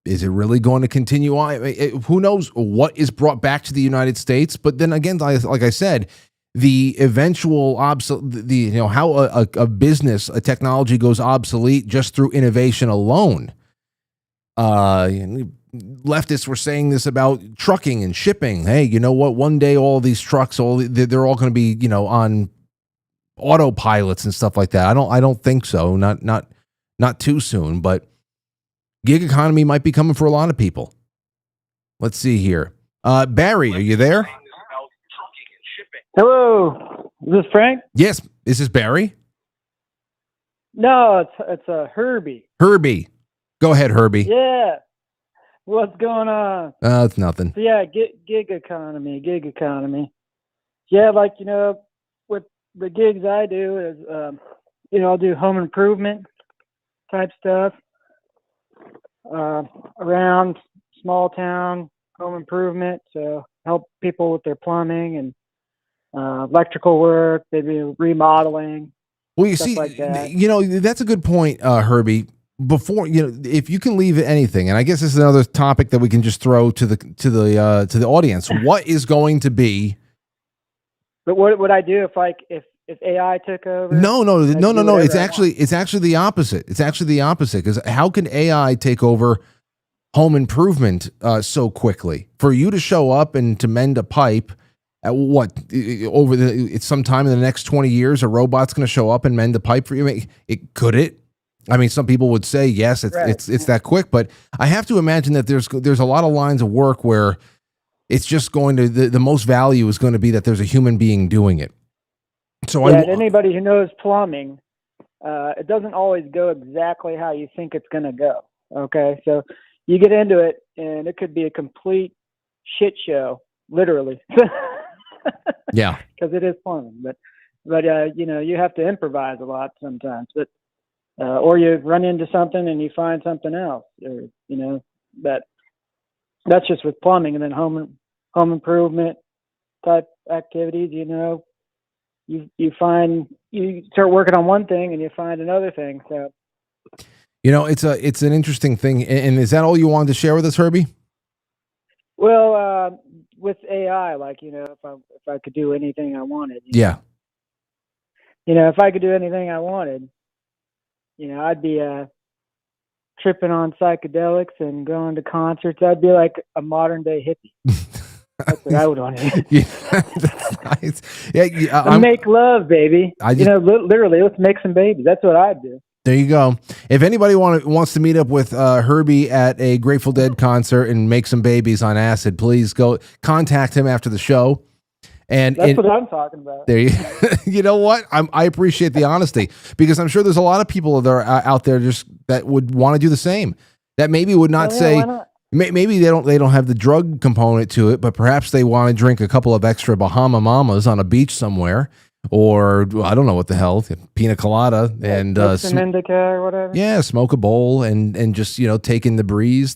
is it really going to continue on? Who knows what is brought back to the United States? But then again, like I said, the eventual how a business, a technology goes obsolete just through innovation alone. Leftists were saying this about trucking and shipping. Hey, you know what? One day all these trucks, they're all going to be, on autopilots and stuff like that. I don't think so. Not too soon, but gig economy might be coming for a lot of people. Let's see here. Barry, are you there? Hello. Is this Frank? Yes. Is this Barry? No, it's Herbie. Herbie. Go ahead, Herbie. Yeah. What's going on? It's nothing. So yeah, gig economy. Yeah, with the gigs I do is, I'll do home improvement type stuff. around small town home improvement, so help people with their plumbing and electrical work, maybe remodeling. Well, you stuff see, like that. that's a good point, Herbie. Before, if you can leave anything, and I guess this is another topic that we can just throw to the audience. What is going to be? But what would I do if AI took over? No. It's I actually the opposite. It's actually the opposite, because how can AI take over home improvement so quickly? For you to show up and to mend a pipe at it's sometime in the next 20 years, a robot's going to show up and mend a pipe for you. Could it? I mean, some people would say yes, it's that quick, but I have to imagine that there's a lot of lines of work where it's just going to the most value is going to be that there's a human being doing it. So anybody who knows plumbing, it doesn't always go exactly how you think it's going to go. Okay, so you get into it, and it could be a complete shit show, literally. Yeah, because it is plumbing, but you have to improvise a lot sometimes, but or you run into something and you find something else, or that's just with plumbing. And then home improvement type activities, you start working on one thing and you find another thing. So it's an interesting thing. And is that all you wanted to share with us, Herbie? Well, with AI, if I could do anything I wanted, yeah, if I could do anything I wanted, I'd be tripping on psychedelics and going to concerts. I'd be like a modern day hippie. That's what I would want to do. That's nice. Make love, baby. Literally, let's make some babies. That's what I'd do. There you go. If anybody wants to meet up with Herbie at a Grateful Dead concert and make some babies on acid, please go contact him after the show. And that's what I'm talking about. There you know what? I appreciate the honesty, because I'm sure there's a lot of people that are out there just that would want to do the same. That maybe would not say maybe they don't have the drug component to it, but perhaps they want to drink a couple of extra Bahama Mamas on a beach somewhere, or I don't know what the hell, pina colada and some indica or whatever. Yeah, smoke a bowl and just take in the breeze.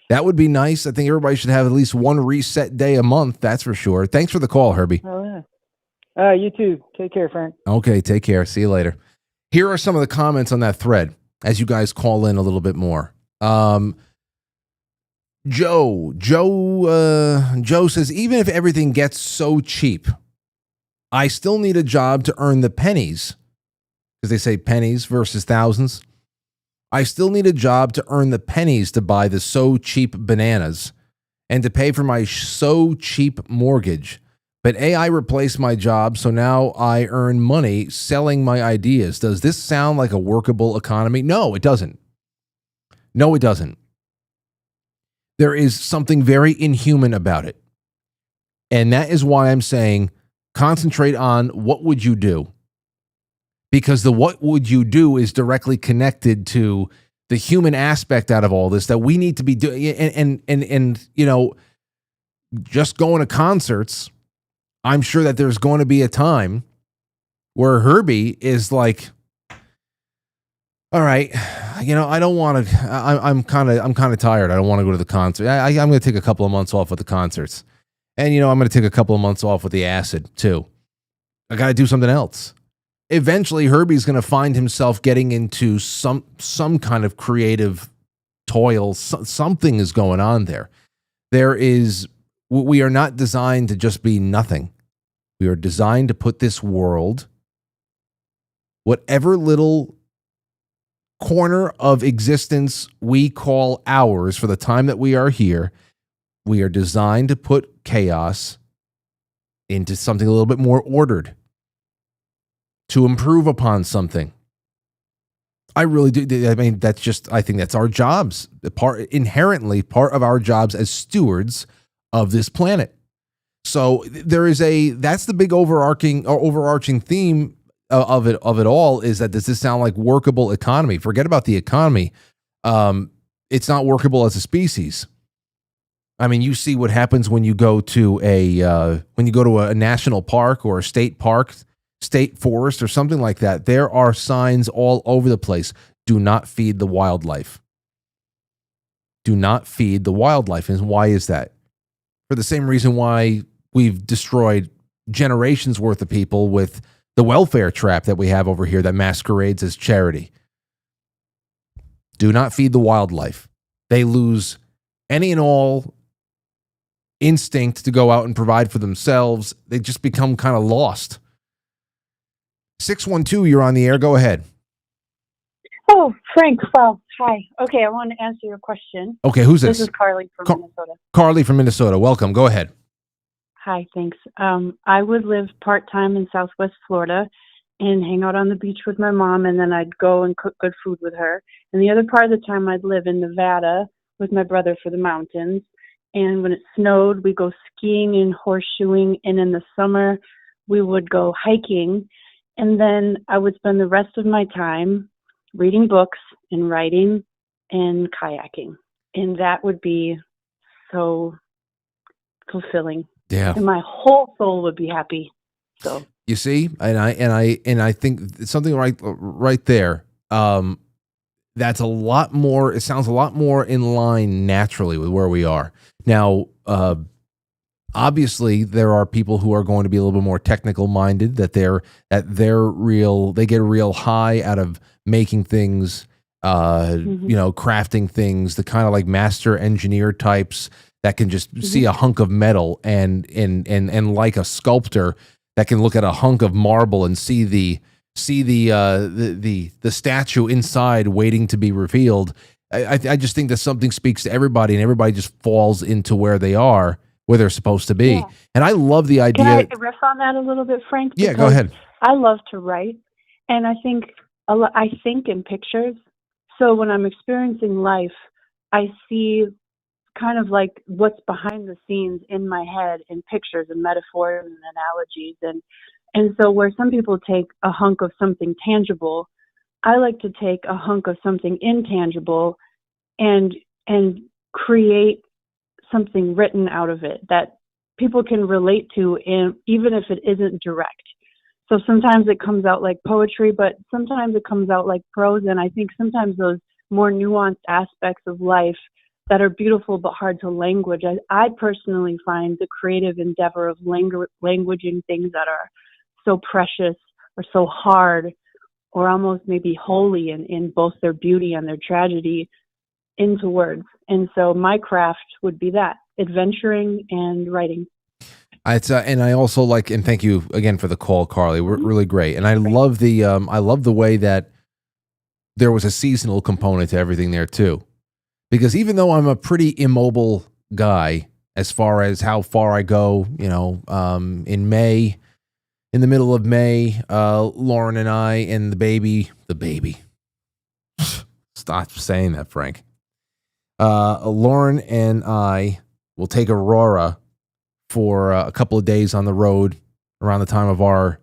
That would be nice. I think everybody should have at least one reset day a month. That's for sure. Thanks for the call, Herbie. Oh, yeah. You too. Take care, Frank. Okay, take care. See you later. Here are some of the comments on that thread as you guys call in a little bit more. Joe says, even if everything gets so cheap, I still need a job to earn the pennies, because they say pennies versus thousands. I still need a job to earn the pennies to buy the so cheap bananas and to pay for my so cheap mortgage. But AI replaced my job, so now I earn money selling my ideas. Does this sound like a workable economy? No, it doesn't. No, it doesn't. There is something very inhuman about it. And that is why I'm saying concentrate on what would you do? Because the what would you do is directly connected to the human aspect out of all this that we need to be doing. And just going to concerts, I'm sure that there's going to be a time where Herbie is like, all right, I don't want to, I'm kind of tired. I don't want to go to the concert. I'm going to take a couple of months off with the concerts. And, I'm going to take a couple of months off with the acid too. I got to do something else. Eventually, Herbie's going to find himself getting into some kind of creative toil. Something is going on there. We are not designed to just be nothing. We are designed to put this world, whatever little corner of existence we call ours for the time that we are here, we are designed to put chaos into something a little bit more ordered, to improve upon something. I really do. I mean, I think that's our jobs. Inherently part of our jobs as stewards of this planet. So that's the big overarching theme of it all, is that does this sound like workable economy? Forget about the economy. It's not workable as a species. I mean, you see what happens when you go to a national park or a state park, state forest or something like that. There are signs all over the place. Do not feed the wildlife. Do not feed the wildlife. And why is that? For the same reason why we've destroyed generations worth of people with the welfare trap that we have over here that masquerades as charity. Do not feed the wildlife. They lose any and all instinct to go out and provide for themselves. They just become kind of lost. 612, you're on the air. Go ahead. Oh, Frank. Well, hi. Okay, I want to answer your question. Okay, who's this? This is Carly from Minnesota. Carly from Minnesota. Welcome. Go ahead. Hi, thanks. I would live part-time in Southwest Florida and hang out on the beach with my mom, and then I'd go and cook good food with her. And the other part of the time, I'd live in Nevada with my brother for the mountains. And when it snowed, we'd go skiing and horseshoeing. And in the summer, we would go hiking. And then I would spend the rest of my time reading books and writing and kayaking. And that would be so fulfilling. Yeah. And my whole soul would be happy. So you see, and I think something right there. That's a lot more. It sounds a lot more in line naturally with where we are now. Obviously, there are people who are going to be a little bit more technical minded. They get a real high out of making things, crafting things. The kind of like master engineer types that can just see a hunk of metal and like a sculptor that can look at a hunk of marble and see the statue inside waiting to be revealed. I just think that something speaks to everybody, and everybody just falls into where they're supposed to be. Yeah. And I love the idea. Can I riff on that a little bit, Frank? Yeah, go ahead. I love to write, and I think in pictures. So when I'm experiencing life, I see kind of like what's behind the scenes in my head in pictures and metaphors and analogies. And so where some people take a hunk of something tangible, I like to take a hunk of something intangible and create something written out of it that people can relate to, even if it isn't direct. So sometimes it comes out like poetry, but sometimes it comes out like prose. And I think sometimes those more nuanced aspects of life that are beautiful but hard to language. I personally find the creative endeavor of languaging things that are so precious or so hard or almost maybe holy in both their beauty and their tragedy into words. And so my craft would be that, adventuring and writing. And I also like, and thank you again for the call, Carly. We're really great. And I love the way that there was a seasonal component to everything there too. Because even though I'm a pretty immobile guy as far as how far I go, in May, in the middle of May, Lauren and I and the baby, stop saying that, Frank. Lauren and I will take Aurora for a couple of days on the road around the time of our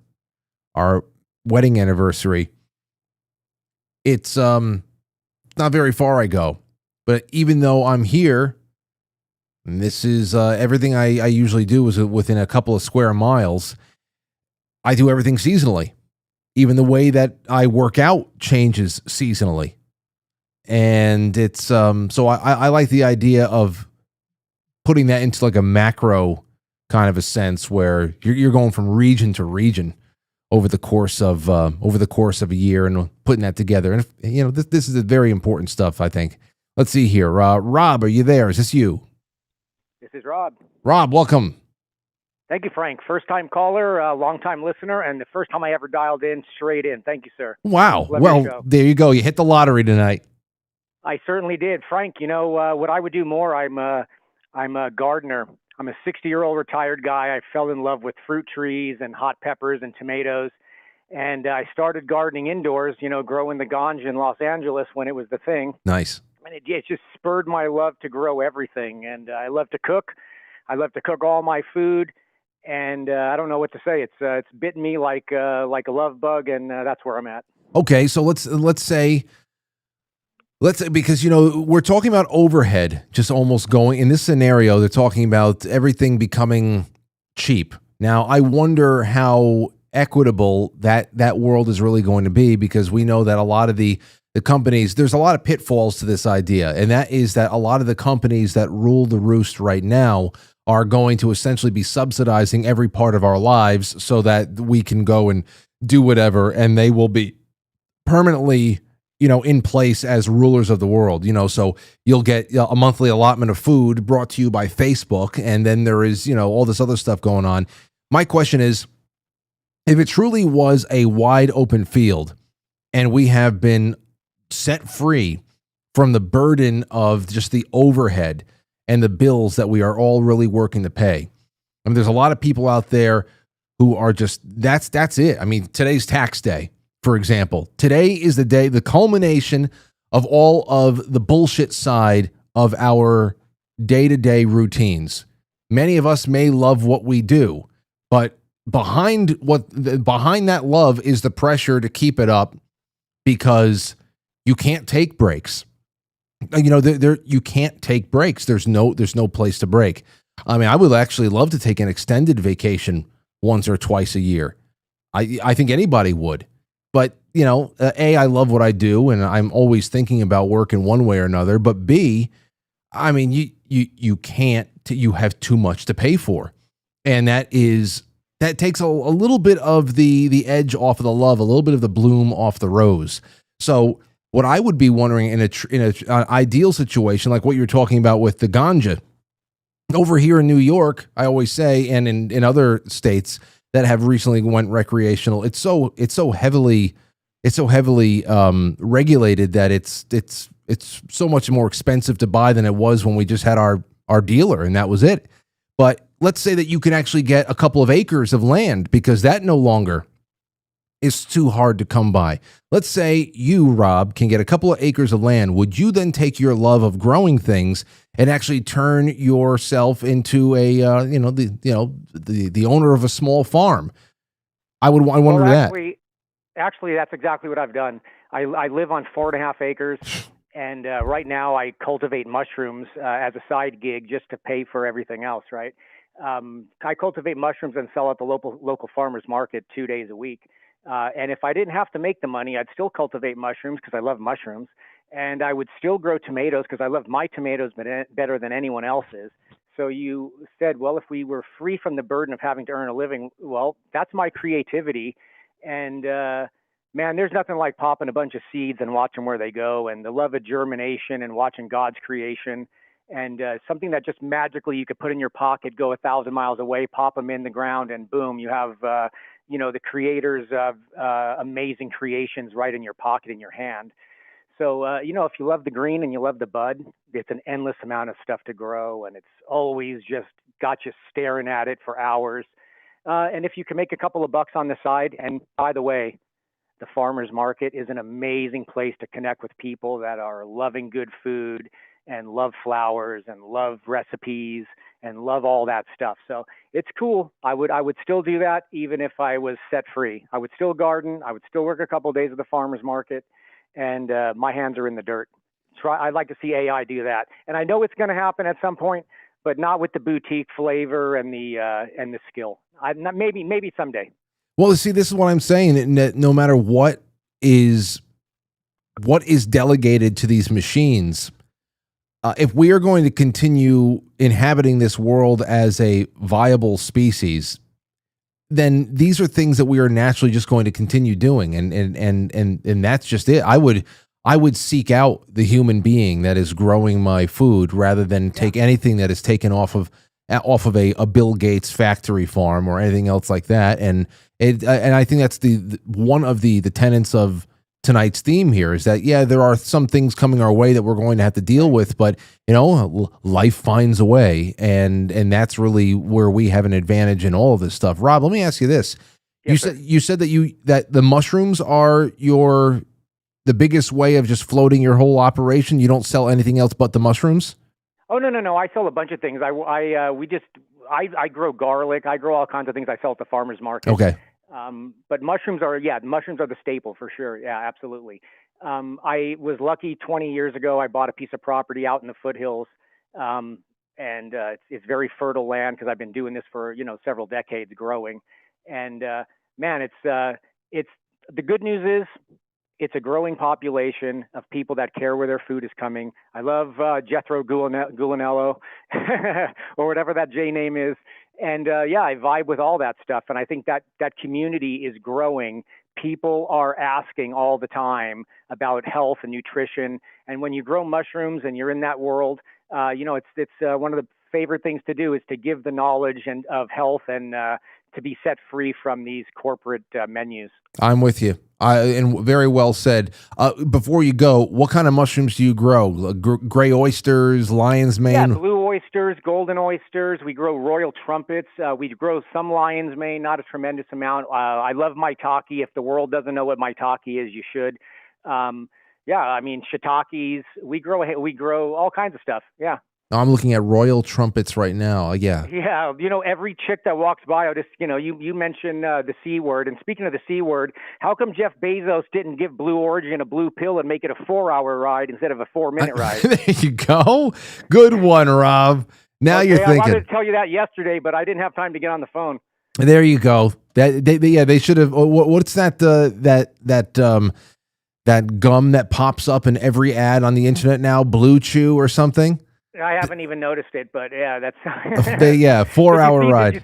wedding anniversary. It's not very far I go. But even though I'm here, and this is everything I usually do is within a couple of square miles, I do everything seasonally. Even the way that I work out changes seasonally. And it's so I like the idea of putting that into like a macro kind of a sense where you're going from region to region over the course of a year and putting that together. And this is very important stuff, I think. Let's see here. Rob, are you there? Is this you? This is Rob. Rob, welcome. Thank you, Frank. First-time caller, long-time listener, and the first time I ever dialed in straight in. Thank you, sir. Wow. Well, there you go. You hit the lottery tonight. I certainly did. Frank, what I would do more, I'm a gardener. I'm a 60-year-old retired guy. I fell in love with fruit trees and hot peppers and tomatoes. And I started gardening indoors, growing the ganja in Los Angeles when it was the thing. Nice. And it just spurred my love to grow everything. And I love to cook. I love to cook all my food. And I don't know what to say. It's bitten me like a love bug, and that's where I'm at. Okay, so let's say because we're talking about overhead, just almost going in this scenario. They're talking about everything becoming cheap. Now, I wonder how equitable that world is really going to be, because we know that a lot of the the companies, there's a lot of pitfalls to this idea. And that is that a lot of the companies that rule the roost right now are going to essentially be subsidizing every part of our lives so that we can go and do whatever. And they will be permanently, in place as rulers of the world, so you'll get a monthly allotment of food brought to you by Facebook. And then there is, all this other stuff going on. My question is, if it truly was a wide open field and we have been set free from the burden of just the overhead and the bills that we are all really working to pay. I mean, there's a lot of people out there who are just, that's it. I mean, today's tax day, for example. Today is the day, the culmination of all of the bullshit side of our day-to-day routines. Many of us may love what we do, but behind that love is the pressure to keep it up because you can't take breaks. You can't take breaks. There's no place to break. I mean, I would actually love to take an extended vacation once or twice a year. I think anybody would. But, A, I love what I do, and I'm always thinking about work in one way or another. But B, I mean, you can't. You have too much to pay for, and that takes a little bit of the edge off of the love, a little bit of the bloom off the rose. So what I would be wondering in an ideal situation, like what you're talking about with the ganja, over here in New York, I always say, and in other states that have recently went recreational, it's so heavily regulated that it's so much more expensive to buy than it was when we just had our dealer and that was it. But let's say that you can actually get a couple of acres of land because that no longer is too hard to come by. Let's say you, Rob, can get a couple of acres of land. Would you then take your love of growing things and actually turn yourself into the owner of a small farm? I wonder that. Actually, that's exactly what I've done. I live on 4.5 acres, and right now I cultivate mushrooms as a side gig just to pay for everything else. Right? I cultivate mushrooms and sell at the local farmers market 2 days a week. And if I didn't have to make the money, I'd still cultivate mushrooms because I love mushrooms. And I would still grow tomatoes because I love my tomatoes better than anyone else's. So you said, well, if we were free from the burden of having to earn a living, well, that's my creativity. And man, there's nothing like popping a bunch of seeds and watching where they go, and the love of germination and watching God's creation. And something that just magically you could put in your pocket, go 1,000 miles away, pop them in the ground, and boom, you have the creators of amazing creations right in your pocket, in your hand. So, if you love the green and you love the bud, it's an endless amount of stuff to grow, and it's always just got you staring at it for hours. And if you can make a couple of bucks on the side, and by the way, the farmer's market is an amazing place to connect with people that are loving good food and love flowers and love recipes and love all that stuff. So it's cool. I would still do that even if I was set free. I would still garden. I would still work a couple of days at the farmer's market, and my hands are in the dirt. I'd like to see AI do that. And I know it's going to happen at some point, but not with the boutique flavor and the skill. Maybe someday. Well, see, this is what I'm saying. That no matter what is delegated to these machines, if we are going to continue inhabiting this world as a viable species, then these are things that we are naturally just going to continue doing, and that's just it. I would seek out the human being that is growing my food rather than take anything that is taken off of a Bill Gates factory farm or anything else like that. And I think that's the one of the tenets of tonight's theme here is that, yeah, there are some things coming our way that we're going to have to deal with, but life finds a way, and that's really where we have an advantage in all of this stuff. Rob, let me ask you this. Yes, you said that the mushrooms are the biggest way of just floating your whole operation. You don't sell anything else but the mushrooms? Oh, no. I sell a bunch of things. I grow garlic. I grow all kinds of things I sell at the farmer's market. Okay. But mushrooms are the staple for sure. Yeah, absolutely. I was lucky 20 years ago. I bought a piece of property out in the foothills. And it's very fertile land because I've been doing this for, several decades growing. And, man, it's the good news is It's a growing population of people that care where their food is coming. I love Jethro Gulinello or whatever that J name is. And yeah, I vibe with all that stuff. And I think that community is growing. People are asking all the time about health and nutrition. And when you grow mushrooms and you're in that world, it's one of the favorite things to do is to give the knowledge and of health and to be set free from these corporate menus. I'm with you. And very well said. Before you go, what kind of mushrooms do you grow? Gray oysters, lion's mane? Yeah, blue oysters, golden oysters. We grow royal trumpets. We grow some lion's mane, not a tremendous amount. I love maitake. If the world doesn't know what maitake is, you should. Yeah, I mean, shiitakes. We grow all kinds of stuff. Yeah. I'm looking at royal trumpets right now. Yeah. Yeah, every chick that walks by, I just, you mentioned the C word. And speaking of the C word, how come Jeff Bezos didn't give Blue Origin a blue pill and make it a 4-hour ride instead of a 4-minute ride? There you go. Good one, Rob. Now you're thinking. I wanted to tell you that yesterday, but I didn't have time to get on the phone. There you go. They should have. What's that? That gum that pops up in every ad on the internet now, Blue Chew or something. I haven't even noticed it, but yeah, that's 4-hour ride.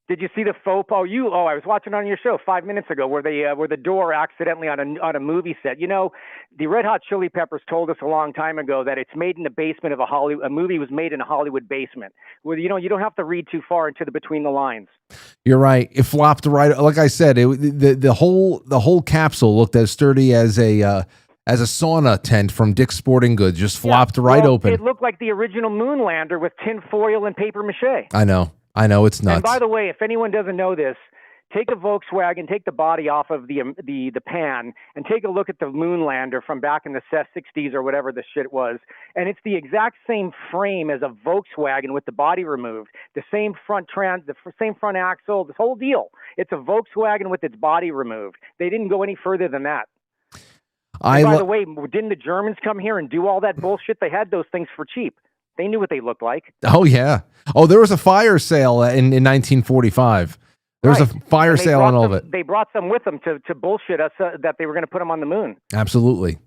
Did you see the faux pas? I was watching on your show 5 minutes ago where the door accidentally on a movie set. The Red Hot Chili Peppers told us a long time ago that it's made in the basement of a movie was made in a Hollywood basement. Well, you don't have to read too far into the between the lines. You're right. It flopped right. Like I said, the whole capsule looked as sturdy as a sauna tent from Dick's Sporting Goods. Just flopped right open. It looked like the original moon lander with tin foil and paper mache. I know. It's nuts. And by the way, if anyone doesn't know this, take a Volkswagen, take the body off of the pan, and take a look at the moon lander from back in the 60s or whatever the shit was. And it's the exact same frame as a Volkswagen with the body removed. The same front same front axle, this whole deal. It's a Volkswagen with its body removed. They didn't go any further than that. By the way, didn't the Germans come here and do all that bullshit? They had those things for cheap. They knew what they looked like. Oh, yeah. Oh, there was a fire sale in 1945. There was a fire sale on all of it. They brought some with them to bullshit us that they were going to put them on the moon. Absolutely.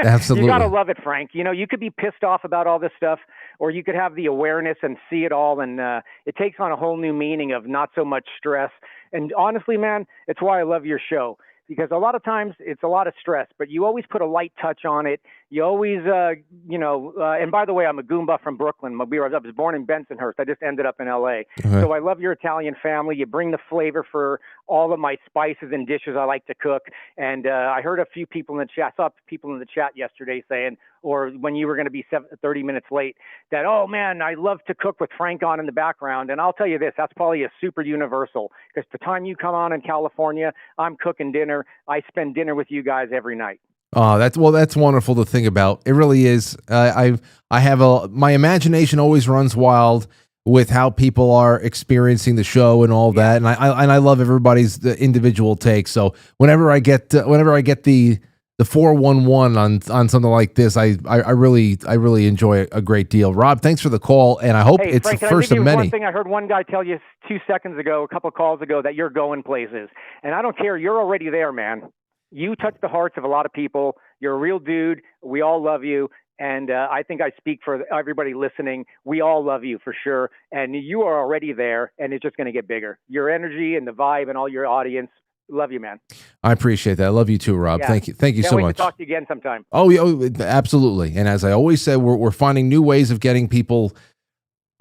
Absolutely. You got to love it, Frank. You could be pissed off about all this stuff, or you could have the awareness and see it all, and it takes on a whole new meaning of not so much stress. And honestly, man, it's why I love your show. Because a lot of times it's a lot of stress, but you always put a light touch on it. You always, and by the way, I'm a Goomba from Brooklyn. I was born in Bensonhurst. I just ended up in L.A. So I love your Italian family. You bring the flavor for all of my spices and dishes I like to cook. And I heard a few people in the chat, I saw people in the chat yesterday saying, or when you were going to be 30 minutes late, that, oh man, I love to cook with Frank on in the background. And I'll tell you this, that's probably a super universal, because the time you come on in California, I'm cooking dinner. I spend dinner with you guys every night. Oh, that's wonderful to think about. It really is. I have my imagination always runs wild with how people are experiencing the show and all that, and I love everybody's individual take. So whenever I get the 411 on something like this, I really enjoy a great deal. Rob, thanks for the call, and I hope it's Frank, the first of many. One thing I heard one guy tell you 2 seconds ago, a couple of calls ago, that you're going places, and I don't care. You're already there, man. You touch the hearts of a lot of people. You're a real dude. We all love you. And I think I speak for everybody listening. We all love you for sure. And you are already there, and it's just going to get bigger. Your energy and the vibe and all your audience. Love you, man. I appreciate that. I love you too, Rob. Yeah. Thank you Can't so wait much. To talk to you again sometime. Oh, absolutely. And as I always said, we're finding new ways of getting people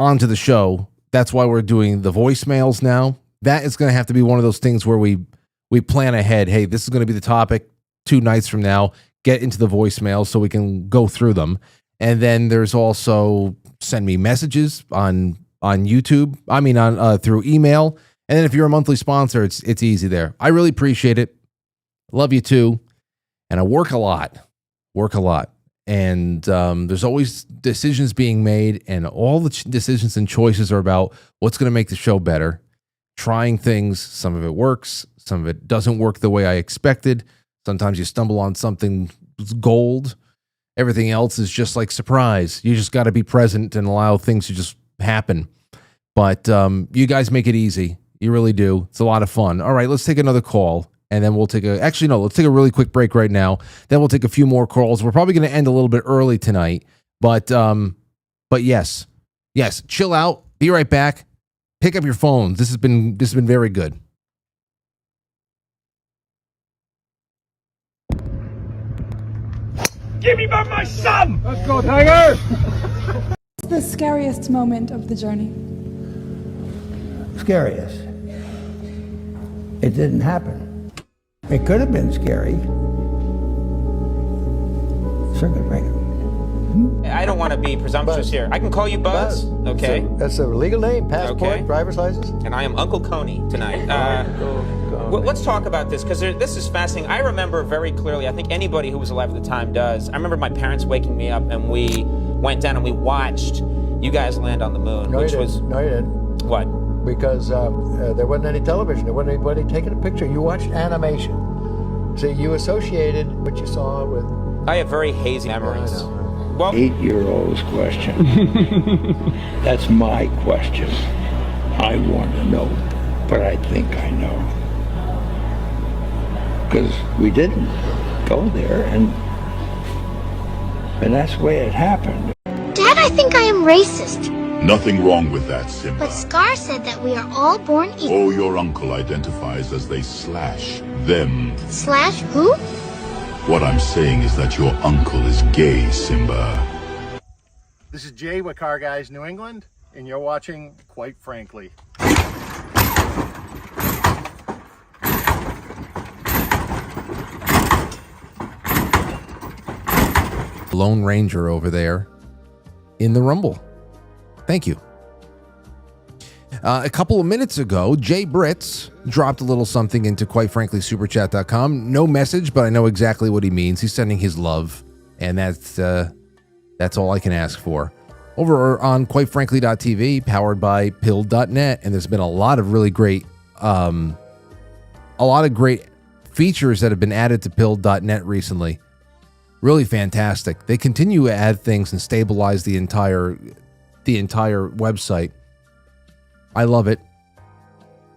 onto the show. That's why we're doing the voicemails now. That is going to have to be one of those things where we plan ahead. Hey, this is going to be the topic 2 nights from now. Get into the voicemails so we can go through them. And then there's also send me messages on YouTube. I mean, on through email. And then if you're a monthly sponsor, it's easy there. I really appreciate it. Love you too. And I work a lot. And there's always decisions being made, and all the decisions and choices are about what's going to make the show better. Trying things. Some of it works. Some of it doesn't work the way I expected. Sometimes you stumble on something that's gold. Everything else is just like surprise. You just got to be present and allow things to just happen. But you guys make it easy. You really do. It's a lot of fun. All right, let's take another call. and then we'll take let's take a really quick break right now. Then we'll take a few more calls. We're probably going to end a little bit early tonight, but yes, chill out. Be right back. Pick up your phones. This has been very good. Give me back my son! Let's go, Tiger! What's the scariest moment of the journey? Scariest. It didn't happen. It could have been scary. Circuit breaker. I don't want to be presumptuous here. I can call you Buzz, okay? That's a legal name, passport, driver's license. And I am Uncle Coney tonight. Let's talk about this, because this is fascinating. I remember very clearly, I think anybody who was alive at the time does. I remember my parents waking me up, and we went down and we watched you guys land on the moon, No, you didn't. What? Because there wasn't any television. There wasn't anybody taking a picture. You watched animation. So you associated what you saw with... I have very hazy memories. Well, 8-year-old's question. That's my question. I want to know, but I think I know. Because we didn't go there, and that's the way it happened. Dad, I think I am racist. Nothing wrong with that, Simba. But Scar said that we are all born equal. Oh, your uncle identifies as they slash them. Slash who? What I'm saying is that your uncle is gay, Simba. This is Jay with Car Guys New England, and you're watching Quite Frankly. Lone Ranger over there in the Rumble. Thank you. A couple of minutes ago, Jay Britz dropped a little something into quitefranklysuperchat.com. No message, but I know exactly what he means. He's sending his love, and that's all I can ask for. Over on quitefrankly.tv, powered by pilled.net, and there's been a lot of really great features that have been added to pilled.net recently. Really fantastic. They continue to add things and stabilize the entire website. I love it.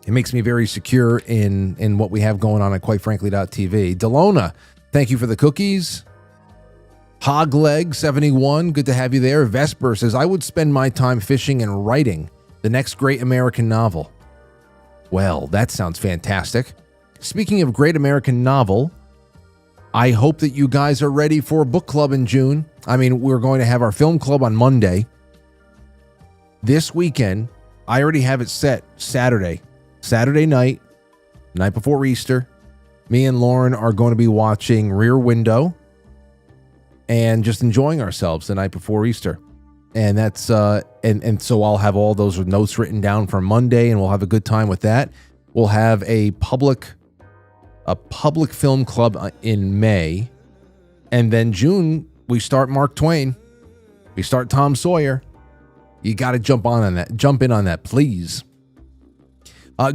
It makes me very secure in what we have going on at quitefrankly.tv. Delona, thank you for the cookies. Hogleg71, good to have you there. Vesper says, I would spend my time fishing and writing the next great American novel. Well, that sounds fantastic. Speaking of great American novel, I hope that you guys are ready for a book club in June. I mean, we're going to have our film club on Monday. This weekend, I already have it set Saturday night before Easter. Me and Lauren are going to be watching Rear Window and just enjoying ourselves the night before Easter. And that's and so I'll have all those notes written down for Monday, and we'll have a good time with that. We'll have a public film club in May, and then June we start Mark Twain. We start Tom Sawyer. You got to jump in on that, please.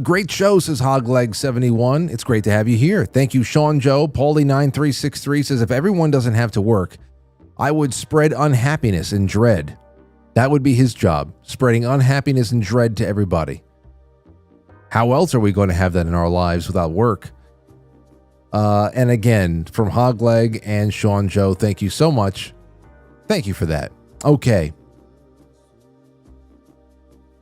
Great show, says Hogleg71. It's great to have you here. Thank you, Sean Joe. Paulie9363 says, if everyone doesn't have to work, I would spread unhappiness and dread. That would be his job, spreading unhappiness and dread to everybody. How else are we going to have that in our lives without work? And again, from Hogleg and Sean Joe, thank you so much. Thank you for that. Okay.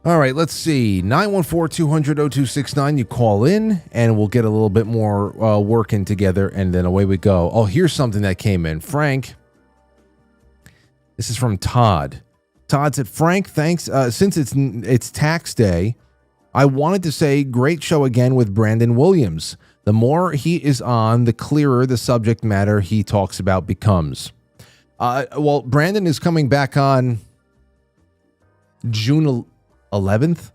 All right, let's see. 914-200-0269. You call in, and we'll get a little bit more working together, and then away we go. Oh, here's something that came in. Frank, this is from Todd. Todd said, Frank, thanks. Since it's tax day, I wanted to say great show again with Brandon Williams. The more he is on, the clearer the subject matter he talks about becomes. Well, Brandon is coming back on June 11th.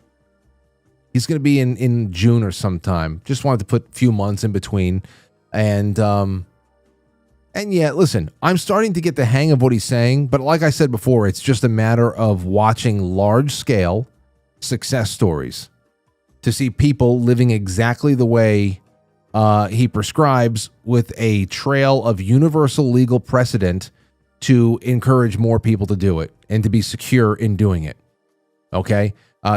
He's going to be in June or sometime. Just wanted to put a few months in between. And yeah, listen, I'm starting to get the hang of what he's saying. But like I said before, it's just a matter of watching large-scale success stories to see people living exactly the way he prescribes, with a trail of universal legal precedent to encourage more people to do it and to be secure in doing it. Okay?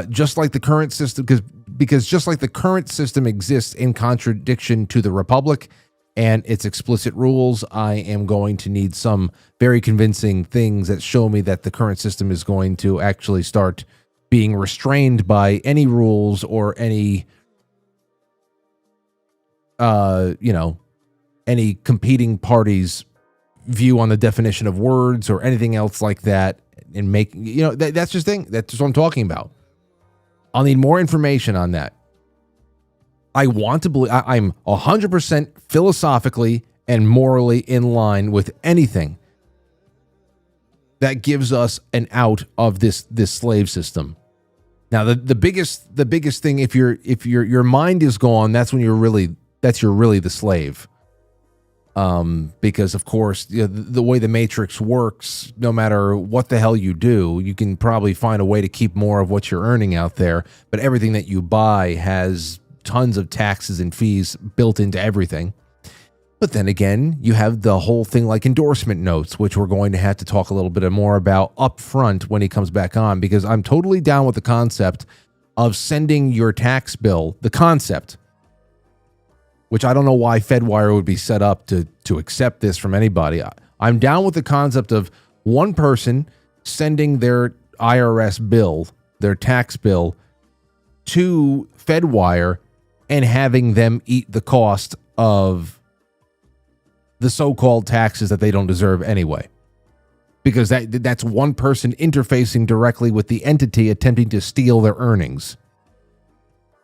Just like the current system, because because just like the current system exists in contradiction to the Republic and its explicit rules, I am going to need some very convincing things that show me that the current system is going to actually start being restrained by any rules or any, any competing parties' view on the definition of words or anything else like that. And making, that's just thing. That's just what I'm talking about. I'll need more information on that. I want to believe I'm 100% philosophically and morally in line with anything that gives us an out of this slave system. Now, the biggest thing, if your mind is gone, that's when you're really the slave. Because of course, the way the Matrix works, no matter what the hell you do, you can probably find a way to keep more of what you're earning out there. But everything that you buy has tons of taxes and fees built into everything. But then again, you have the whole thing like endorsement notes, which we're going to have to talk a little bit more about up front when he comes back on, because I'm totally down with the concept of sending your tax bill, the concept, which I don't know why Fedwire would be set up to accept this from anybody. I'm down with the concept of one person sending their IRS bill, their tax bill, to Fedwire and having them eat the cost of the so-called taxes that they don't deserve anyway. Because that's one person interfacing directly with the entity attempting to steal their earnings.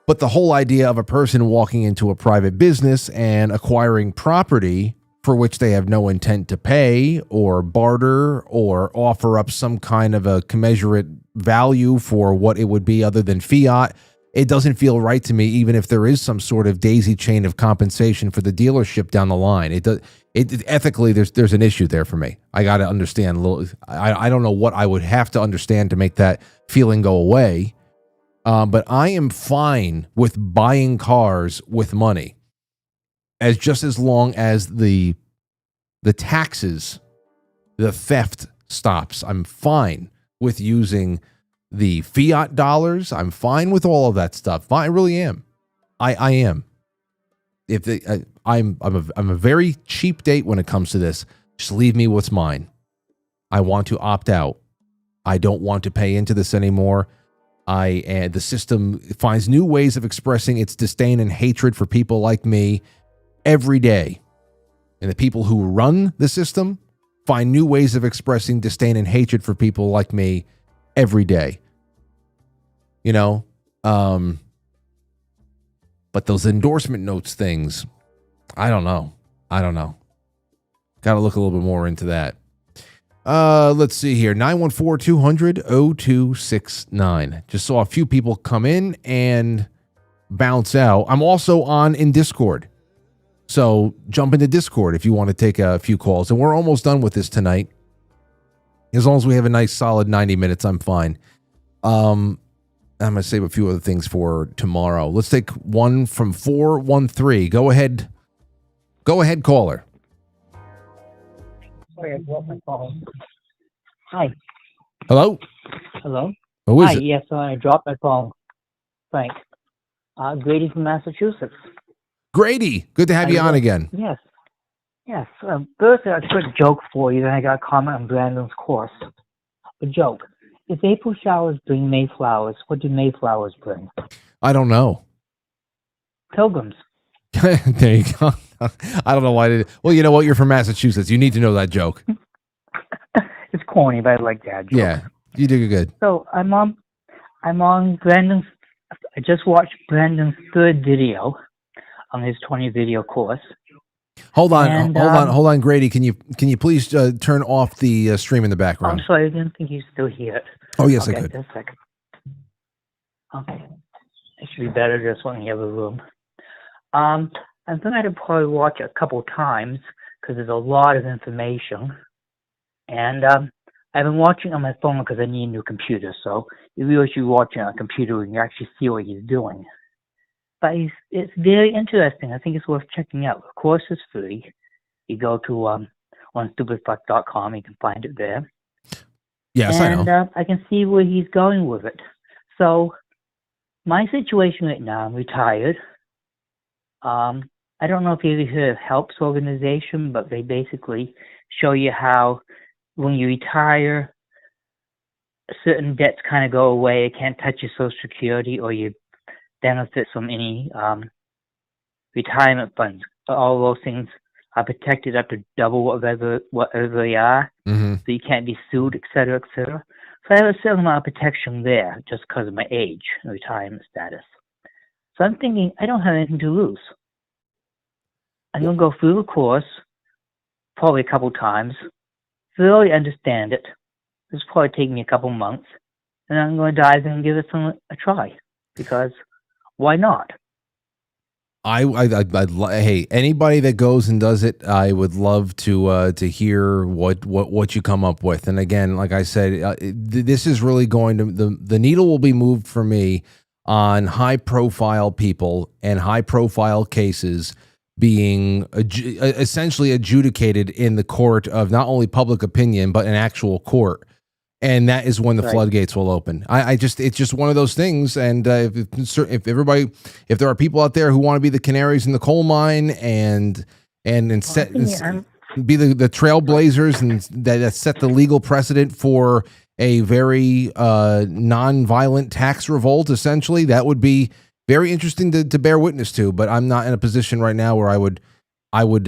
But the whole idea of a person walking into a private business and acquiring property for which they have no intent to pay or barter or offer up some kind of a commensurate value for what it would be other than fiat, it doesn't feel right to me, even if there is some sort of daisy chain of compensation for the dealership down the line. Ethically, there's an issue there for me. I got to understand a little. I don't know what I would have to understand to make that feeling go away. But I am fine with buying cars with money, as long as the taxes, the theft stops. I'm fine with using the fiat dollars. I'm fine with all of that stuff. I really am. I am. I'm a very cheap date when it comes to this. Just leave me what's mine. I want to opt out. I don't want to pay into this anymore. The system finds new ways of expressing its disdain and hatred for people like me every day. And the people who run the system find new ways of expressing disdain and hatred for people like me every day. But those endorsement notes things, I don't know. Got to look a little bit more into that. Let's see here. 914-200-0269. Just saw a few people come in and bounce out. I'm also in Discord. So jump into Discord if you want to take a few calls. And we're almost done with this tonight. As long as we have a nice solid 90 minutes, I'm fine. I'm going to save a few other things for tomorrow. Let's take one from 413. Go ahead. Go ahead, caller. Sorry, I dropped my phone. Hi. Hello? Hello? Who is Hi, it? yes, I dropped my phone. Frank. Grady from Massachusetts. Grady, good to have you on again. Yes. Yes. First, a quick joke for you, then I got a comment on Brandon's course. A joke. If April showers bring Mayflowers, what do Mayflowers bring? I don't know. Pilgrims. There you go. I don't know why I did it. Well, you know what? You're from Massachusetts. You need to know that joke. It's corny, but I like that joke. Yeah, you do good. So I'm on Brandon's. I just watched Brandon's third video on his 20 video course. Hold on, Grady. Can you please turn off the stream in the background? I'm sorry, I didn't think you still hear it. Oh yes, okay, I could. Just a second. Okay, it should be better just when you have a room. I'm going to probably watch it a couple times because there's a lot of information, and I've been watching on my phone because I need a new computer. So you really should watch it on a computer and you actually see what he's doing. But it's very interesting. I think it's worth checking out. The course is free. You go to onestupidfuck.com. You can find it there. Yes, I know. And I can see where he's going with it. So My situation right now, I'm retired. I don't know if you ever heard of Helps organization, but they basically show you how when you retire, certain debts kind of go away. It can't touch your Social Security or your benefits from any retirement funds. All those things are protected up to double whatever they are. Mm-hmm. So you can't be sued, et cetera, et cetera. So I have a certain amount of protection there just because of my age and retirement status. So I'm thinking I don't have anything to lose. I'm going to go through the course probably a couple times, thoroughly understand it. This will probably take me a couple months, and I'm going to dive in and give it a try, because why not? Hey, anybody that goes and does it, I would love to hear what you come up with. And again, like I said, this is really going to the needle will be moved for me on high profile people and high profile cases being essentially adjudicated in the court of not only public opinion but an actual court. And that is when the floodgates will open. It's just one of those things. And if there are people out there who want to be the canaries in the coal mine and be the trailblazers and that set the legal precedent for a very non-violent tax revolt, essentially, that would be very interesting to bear witness to. But I'm not in a position right now where I would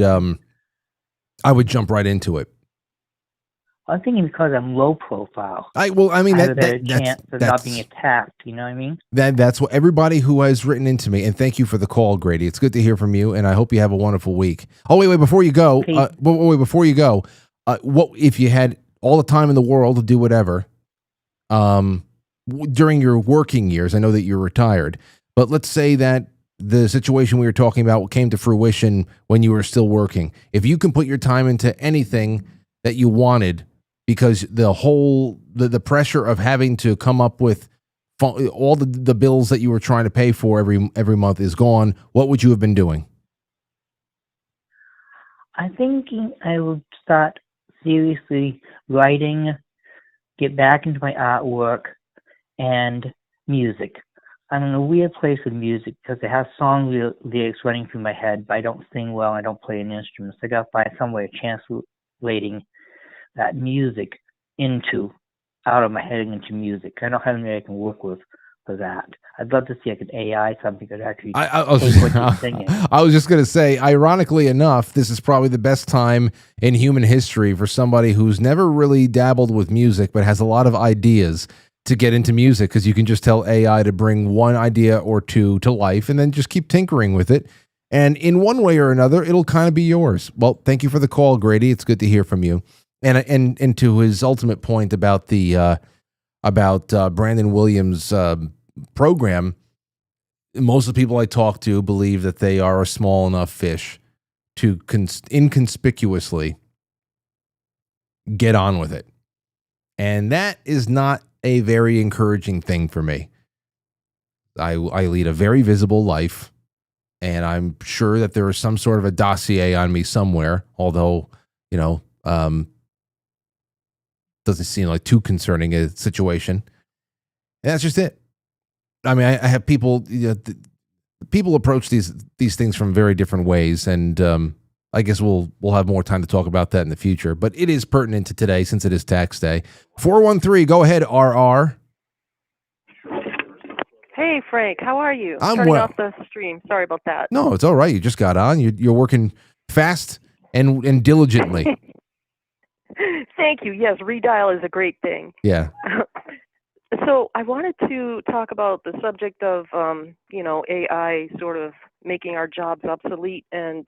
jump right into it. I'm thinking because I'm low profile. I have a better chance of not being attacked. You know what I mean? That's what everybody who has written into me, and thank you for the call, Grady. It's good to hear from you, and I hope you have a wonderful week. Oh wait, before you go, what if you had all the time in the world to do whatever? During your working years, I know that you're retired, but let's say that the situation we were talking about came to fruition when you were still working. If you can put your time into anything that you wanted, because the pressure of having to come up with all the bills that you were trying to pay for every month is gone, what would you have been doing? I'm thinking I would start seriously writing, get back into my artwork and music. I'm in a weird place with music because I have song lyrics running through my head, but I don't sing well. I don't play an instrument. So I got to find some way of translating that music out of my head into music. I don't have anything I can work with for that. I'd love to see like an AI something that actually take what you're singing. I was just going to say, ironically enough, this is probably the best time in human history for somebody who's never really dabbled with music but has a lot of ideas to get into music, because you can just tell AI to bring one idea or two to life and then just keep tinkering with it. And in one way or another, it'll kind of be yours. Well, thank you for the call, Grady. It's good to hear from you. And to his ultimate point about the Brandon Williams' program, most of the people I talk to believe that they are a small enough fish to inconspicuously get on with it. And that is not a very encouraging thing for me. I lead a very visible life, and I'm sure that there is some sort of a dossier on me somewhere, although, doesn't seem like too concerning a situation. And that's just it. I mean, I have people, people approach these things from very different ways, and I guess we'll have more time to talk about that in the future. But it is pertinent to today since it is tax day. 413, go ahead, RR. Hey, Frank, how are you? I'm Turning well. off the stream. Sorry about that. No, it's all right. You just got on. You're working fast and diligently. Thank you. Yes, redial is a great thing. Yeah. So I wanted to talk about the subject of, AI sort of making our jobs obsolete and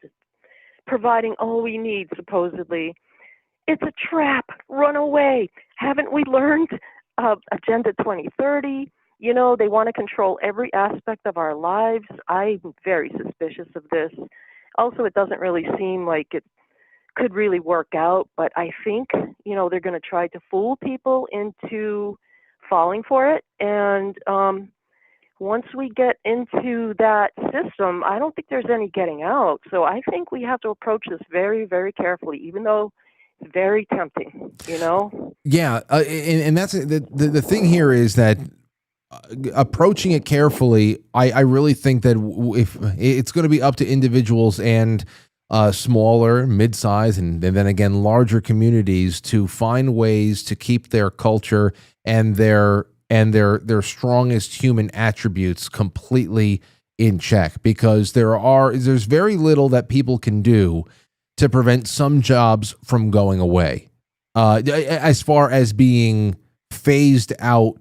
providing all we need, supposedly. It's a trap. Run away. Haven't we learned Agenda 2030? They want to control every aspect of our lives. I'm very suspicious of this. Also, it doesn't really seem like it could really work out, but I think, they're going to try to fool people into falling for it. And once we get into that system, I don't think there's any getting out. So I think we have to approach this very, very carefully, even though it's very tempting, Yeah. And that's the thing here is that approaching it carefully, I really think that if it's going to be up to individuals and smaller, mid-size, and then again larger communities to find ways to keep their culture and their strongest human attributes completely in check, because there's very little that people can do to prevent some jobs from going away, as far as being phased out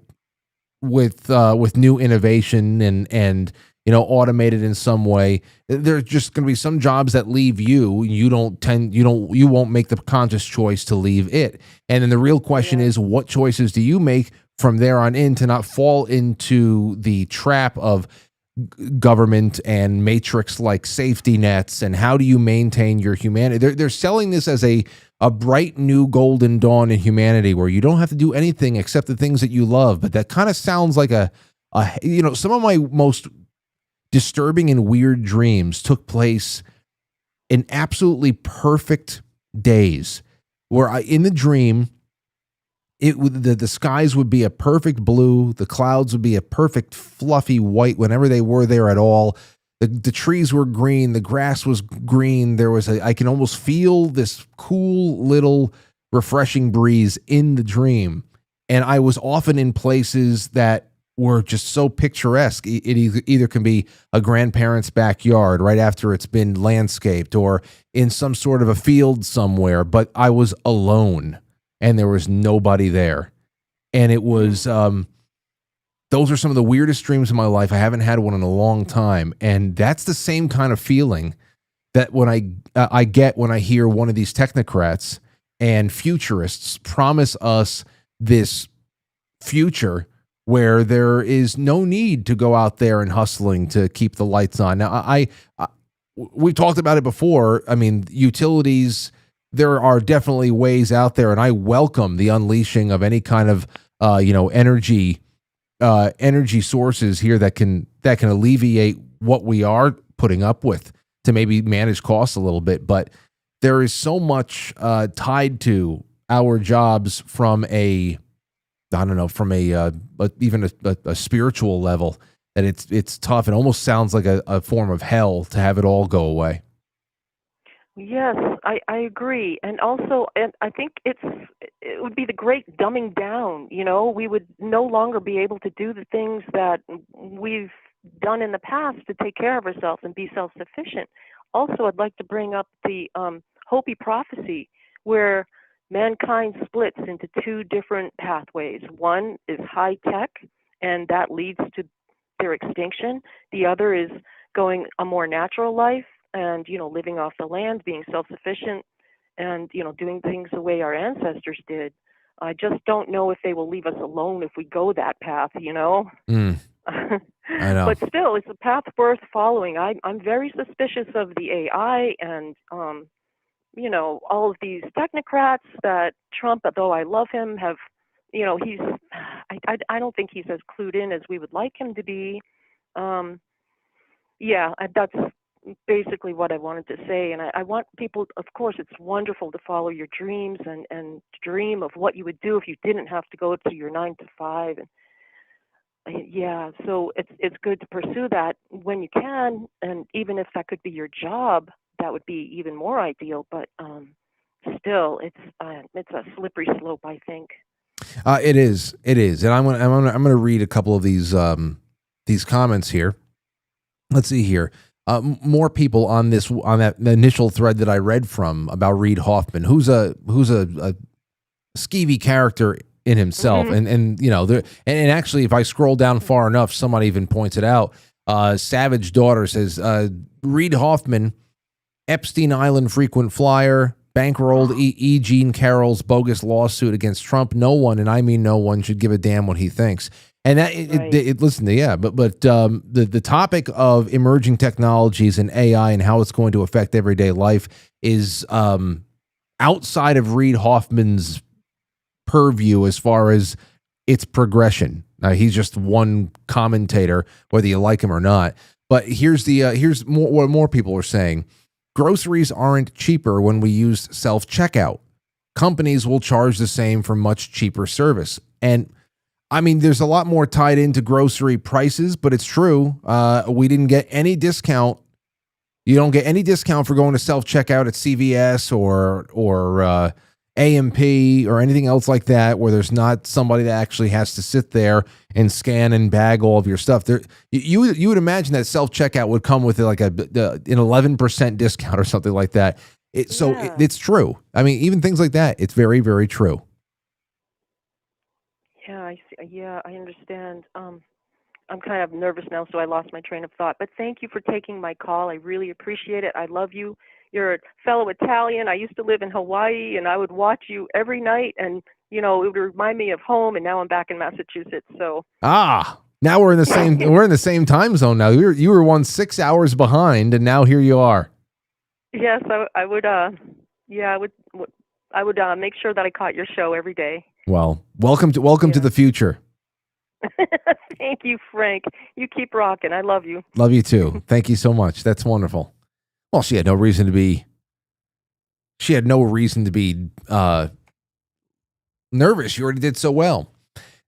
with new innovation and automated in some way. There's just going to be some jobs that leave you. You won't make the conscious choice to leave it. And then the real question is, what choices do you make from there on in to not fall into the trap of government and matrix like safety nets? And how do you maintain your humanity? They're selling this as a bright new golden dawn in humanity where you don't have to do anything except the things that you love. But that kind of sounds like some of my most disturbing and weird dreams took place in absolutely perfect days where in the dream, the skies would be a perfect blue, the clouds would be a perfect fluffy white whenever they were there at all. The trees were green, the grass was green. I can almost feel this cool little refreshing breeze in the dream. And I was often in places that were just so picturesque. It either can be a grandparent's backyard right after it's been landscaped, or in some sort of a field somewhere, but I was alone and there was nobody there. And it was, those are some of the weirdest dreams in my life. I haven't had one in a long time. And that's the same kind of feeling that when I get when I hear one of these technocrats and futurists promise us this future where there is no need to go out there and hustling to keep the lights on. Now, we talked about it before. I mean, utilities, there are definitely ways out there, and I welcome the unleashing of any kind of energy sources here that can alleviate what we are putting up with to maybe manage costs a little bit. But there is so much tied to our jobs from even a spiritual level that it's tough. It almost sounds like a form of hell to have it all go away. Yes, I agree. And also, I think it would be the great dumbing down. We would no longer be able to do the things that we've done in the past to take care of ourselves and be self-sufficient. Also, I'd like to bring up the Hopi prophecy, where mankind splits into two different pathways. One is high tech, and that leads to their extinction. The other is going a more natural life and, living off the land, being self-sufficient, and, doing things the way our ancestors did. I just don't know if they will leave us alone if we go that path, I know. But still, it's a path worth following. I'm very suspicious of the AI and, all of these technocrats that Trump, though I love him, have, I don't think he's as clued in as we would like him to be. That's basically what I wanted to say. And I want people, of course, it's wonderful to follow your dreams and dream of what you would do if you didn't have to go to your 9 to 5. So it's good to pursue that when you can. And even if that could be your job, that would be even more ideal. But still, it's a slippery slope, I think. It is, and I'm gonna read a couple of these comments here. Let's see here. More people on that initial thread that I read from about Reid Hoffman, who's a skeevy character in himself, and actually, if I scroll down far enough, somebody even points it out. Savage Daughter says Reid Hoffman, Epstein Island frequent flyer, bankrolled E. Jean Carroll's bogus lawsuit against Trump. No one, and I mean no one, should give a damn what he thinks. And that the topic of emerging technologies and AI and how it's going to affect everyday life is outside of Reid Hoffman's purview as far as its progression. Now, he's just one commentator, whether you like him or not. But here's what more people are saying. Groceries aren't cheaper when we use self-checkout. Companies will charge the same for much cheaper service. And I mean, there's a lot more tied into grocery prices, but it's true. We didn't get any discount. You don't get any discount for going to self-checkout at CVS or A&P or anything else like that, where there's not somebody that actually has to sit there and scan and bag all of your stuff. There, you would imagine that self-checkout would come with like an 11% discount or something like that. It's true. I mean, even things like that, it's very, very true. Yeah, I see. Yeah, I understand. I'm kind of nervous now, so I lost my train of thought. But thank you for taking my call. I really appreciate it. I love you. You're a fellow Italian. I used to live in Hawaii, and I would watch you every night, and it would remind me of home. And now I'm back in Massachusetts. So now we're in the same we're in the same time zone now. You were 6 hours behind, and now here you are. yes, I would. I would make sure that I caught your show every day. Well, welcome to the future. Thank you, Frank. You keep rocking. I love you. Love you too. Thank you so much. That's wonderful. Well, she had no reason to be nervous. You already did so well.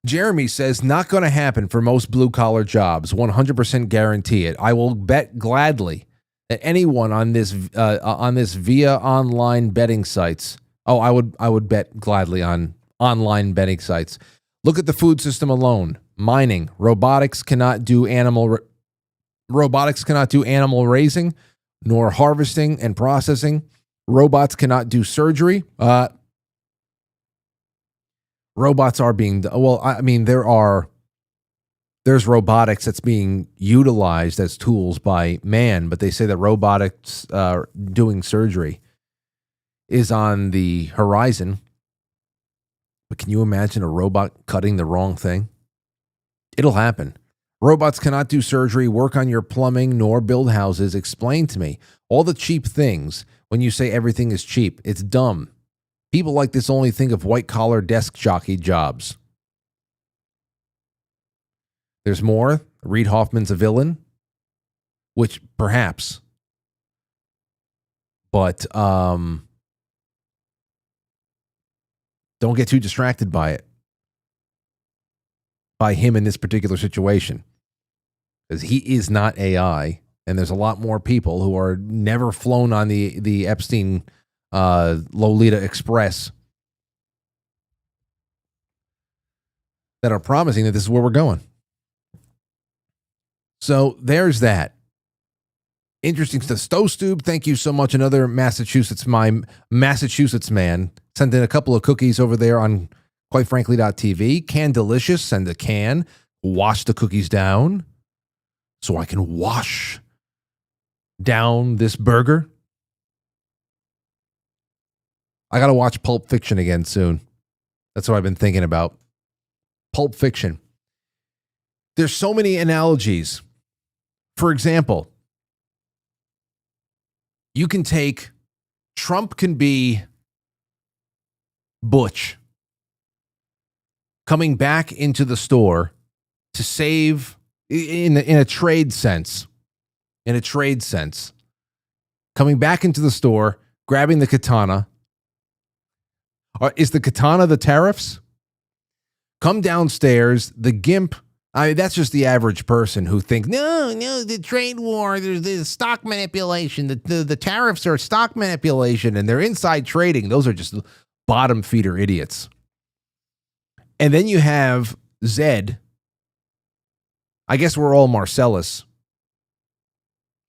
Jeremy says, not going to happen for most blue-collar jobs. 100% guarantee it. I will bet gladly that anyone on this via online betting sites. Oh, I would bet gladly on online betting sites. Look at the food system alone. Mining, robotics cannot do animal raising, nor harvesting and processing. Robots cannot do surgery. Robots are being there's robotics that's being utilized as tools by man, but they say that robotics doing surgery is on the horizon. But can you imagine a robot cutting the wrong thing? It'll happen. Robots cannot do surgery, work on your plumbing, nor build houses. Explain to me all the cheap things when you say everything is cheap. It's dumb. People like this only think of white-collar desk jockey jobs. There's more. Reid Hoffman's a villain, which perhaps. But don't get too distracted by it. By him in this particular situation. Because he is not AI. And there's a lot more people who are never flown on the Epstein Lolita Express that are promising that this is where we're going. So there's that. Interesting stuff. Stove thank you so much. Another Massachusetts man sent in a couple of cookies over there on quitefrankly.tv. Can Delicious send a can. Wash the cookies down so I can wash down this burger. I got to watch Pulp Fiction again soon. That's what I've been thinking about. Pulp Fiction. There's so many analogies. For example, you can take Trump can be Butch coming back into the store to save in a trade sense. In a trade sense. Coming back into the store, grabbing the katana. Is the katana the tariffs? Come downstairs, the gimp. That's just the average person who thinks, no, the trade war, there's the stock manipulation, the tariffs are stock manipulation, and they're inside trading. Those are just bottom feeder idiots. And then you have Zed. I guess we're all Marcellus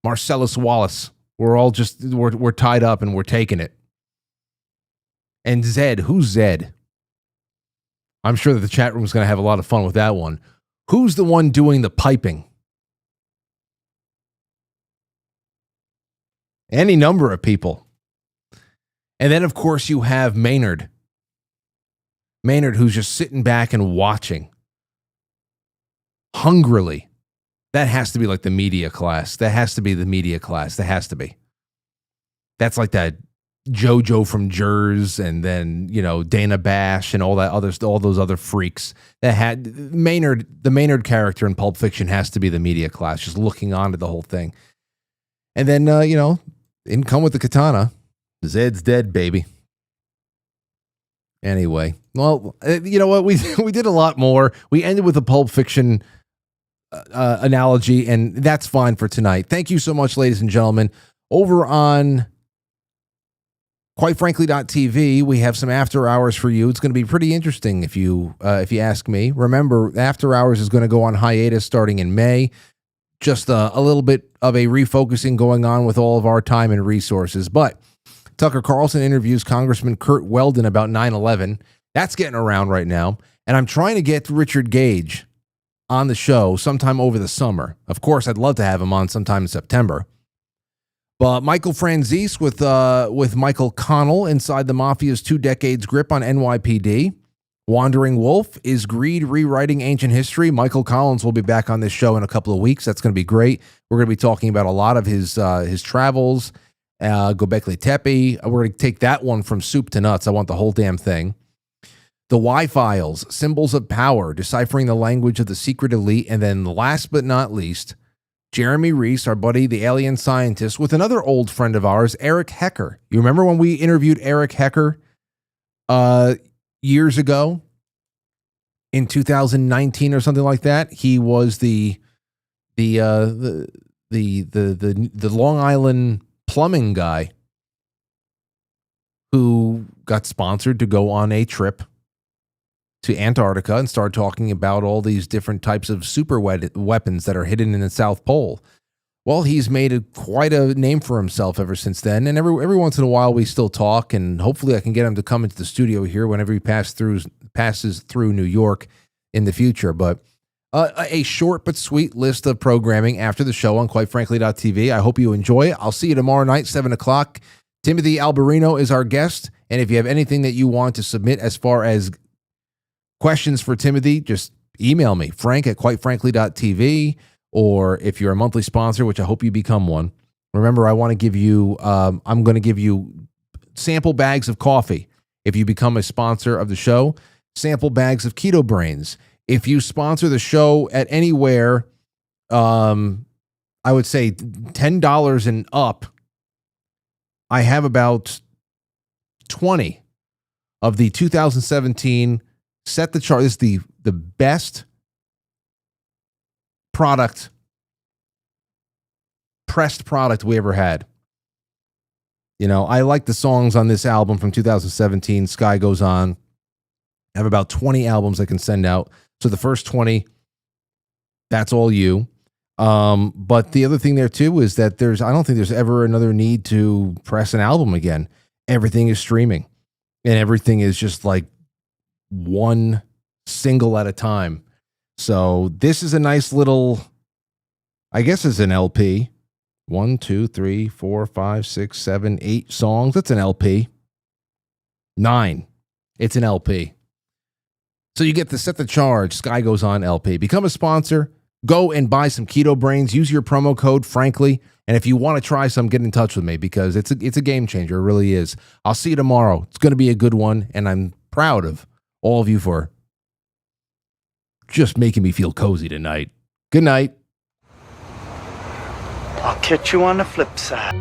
Wallace. We're all just, we're tied up and we're taking it. And Zed, who's Zed? I'm sure that the chat room is going to have a lot of fun with that one. Who's the one doing the piping? Any number of people. And then, of course, you have Maynard. Maynard, who's just sitting back and watching. Hungrily. That has to be like the media class. That has to be the media class. That has to be. That's like that JoJo from Jers, and then, Dana Bash and all those other freaks that had Maynard. The Maynard character in Pulp Fiction has to be the media class, just looking on to the whole thing. And then, in come with the katana. Zed's dead, baby. Anyway, well, you know what? We did a lot more. We ended with a Pulp Fiction analogy, and that's fine for tonight. Thank you so much, ladies and gentlemen. Over on QuiteFrankly.tv, we have some after hours for you. It's going to be pretty interesting if you ask me. Remember, after hours is going to go on hiatus starting in May. Just a little bit of a refocusing going on with all of our time and resources. But Tucker Carlson interviews Congressman Kurt Weldon about 9/11. That's getting around right now. And I'm trying to get Richard Gage on the show sometime over the summer. Of course, I'd love to have him on sometime in September. But Michael Franzese with Michael Connell inside the Mafia's 2 decades grip on NYPD. Wandering Wolf, is greed rewriting ancient history? Michael Collins will be back on this show in a couple of weeks. That's going to be great. We're going to be talking about a lot of his travels. Göbekli Tepe. We're going to take that one from soup to nuts. I want the whole damn thing. The Y-Files, Symbols of Power, deciphering the language of the secret elite. And then last but not least, Jeremy Reese, our buddy, the alien scientist, with another old friend of ours, Eric Hecker. You remember when we interviewed Eric Hecker years ago in 2019 or something like that? He was the Long Island plumbing guy who got sponsored to go on a trip to Antarctica and start talking about all these different types of super weapons that are hidden in the South Pole. Well, he's made quite a name for himself ever since then, and every once in a while we still talk, and hopefully I can get him to come into the studio here whenever he passes through New York in the future. But a short but sweet list of programming after the show on QuiteFrankly.tv. I hope you enjoy it. I'll see you tomorrow night, 7 o'clock. Timothy Alberino is our guest, and if you have anything that you want to submit as far as questions for Timothy, just email me, frank@QuiteFrankly.tv, or if you're a monthly sponsor, which I hope you become one. Remember, I want to give you, I'm going to give you sample bags of coffee. If you become a sponsor of the show, sample bags of Keto Brainz. If you sponsor the show at anywhere, I would say $10 and up, I have about 20 of the 2017 Set the Chart. This is the best product, pressed product we ever had. You know, I like the songs on this album from 2017, Sky Goes On. I have about 20 albums I can send out. So the first 20, that's all you. But the other thing there too is that I don't think there's ever another need to press an album again. Everything is streaming and everything is just like one single at a time. So this is a nice little, I guess it's an LP. 1, 2, 3, 4, 5, 6, 7, 8 songs. That's an LP. 9. It's an LP. So you get the Set the Charge, Sky Goes On LP. Become a sponsor. Go and buy some Keto Brainz. Use your promo code, Frankly. And if you want to try some, get in touch with me because it's a game changer. It really is. I'll see you tomorrow. It's going to be a good one. And I'm proud of all of you for just making me feel cozy tonight. Good night. I'll catch you on the flip side.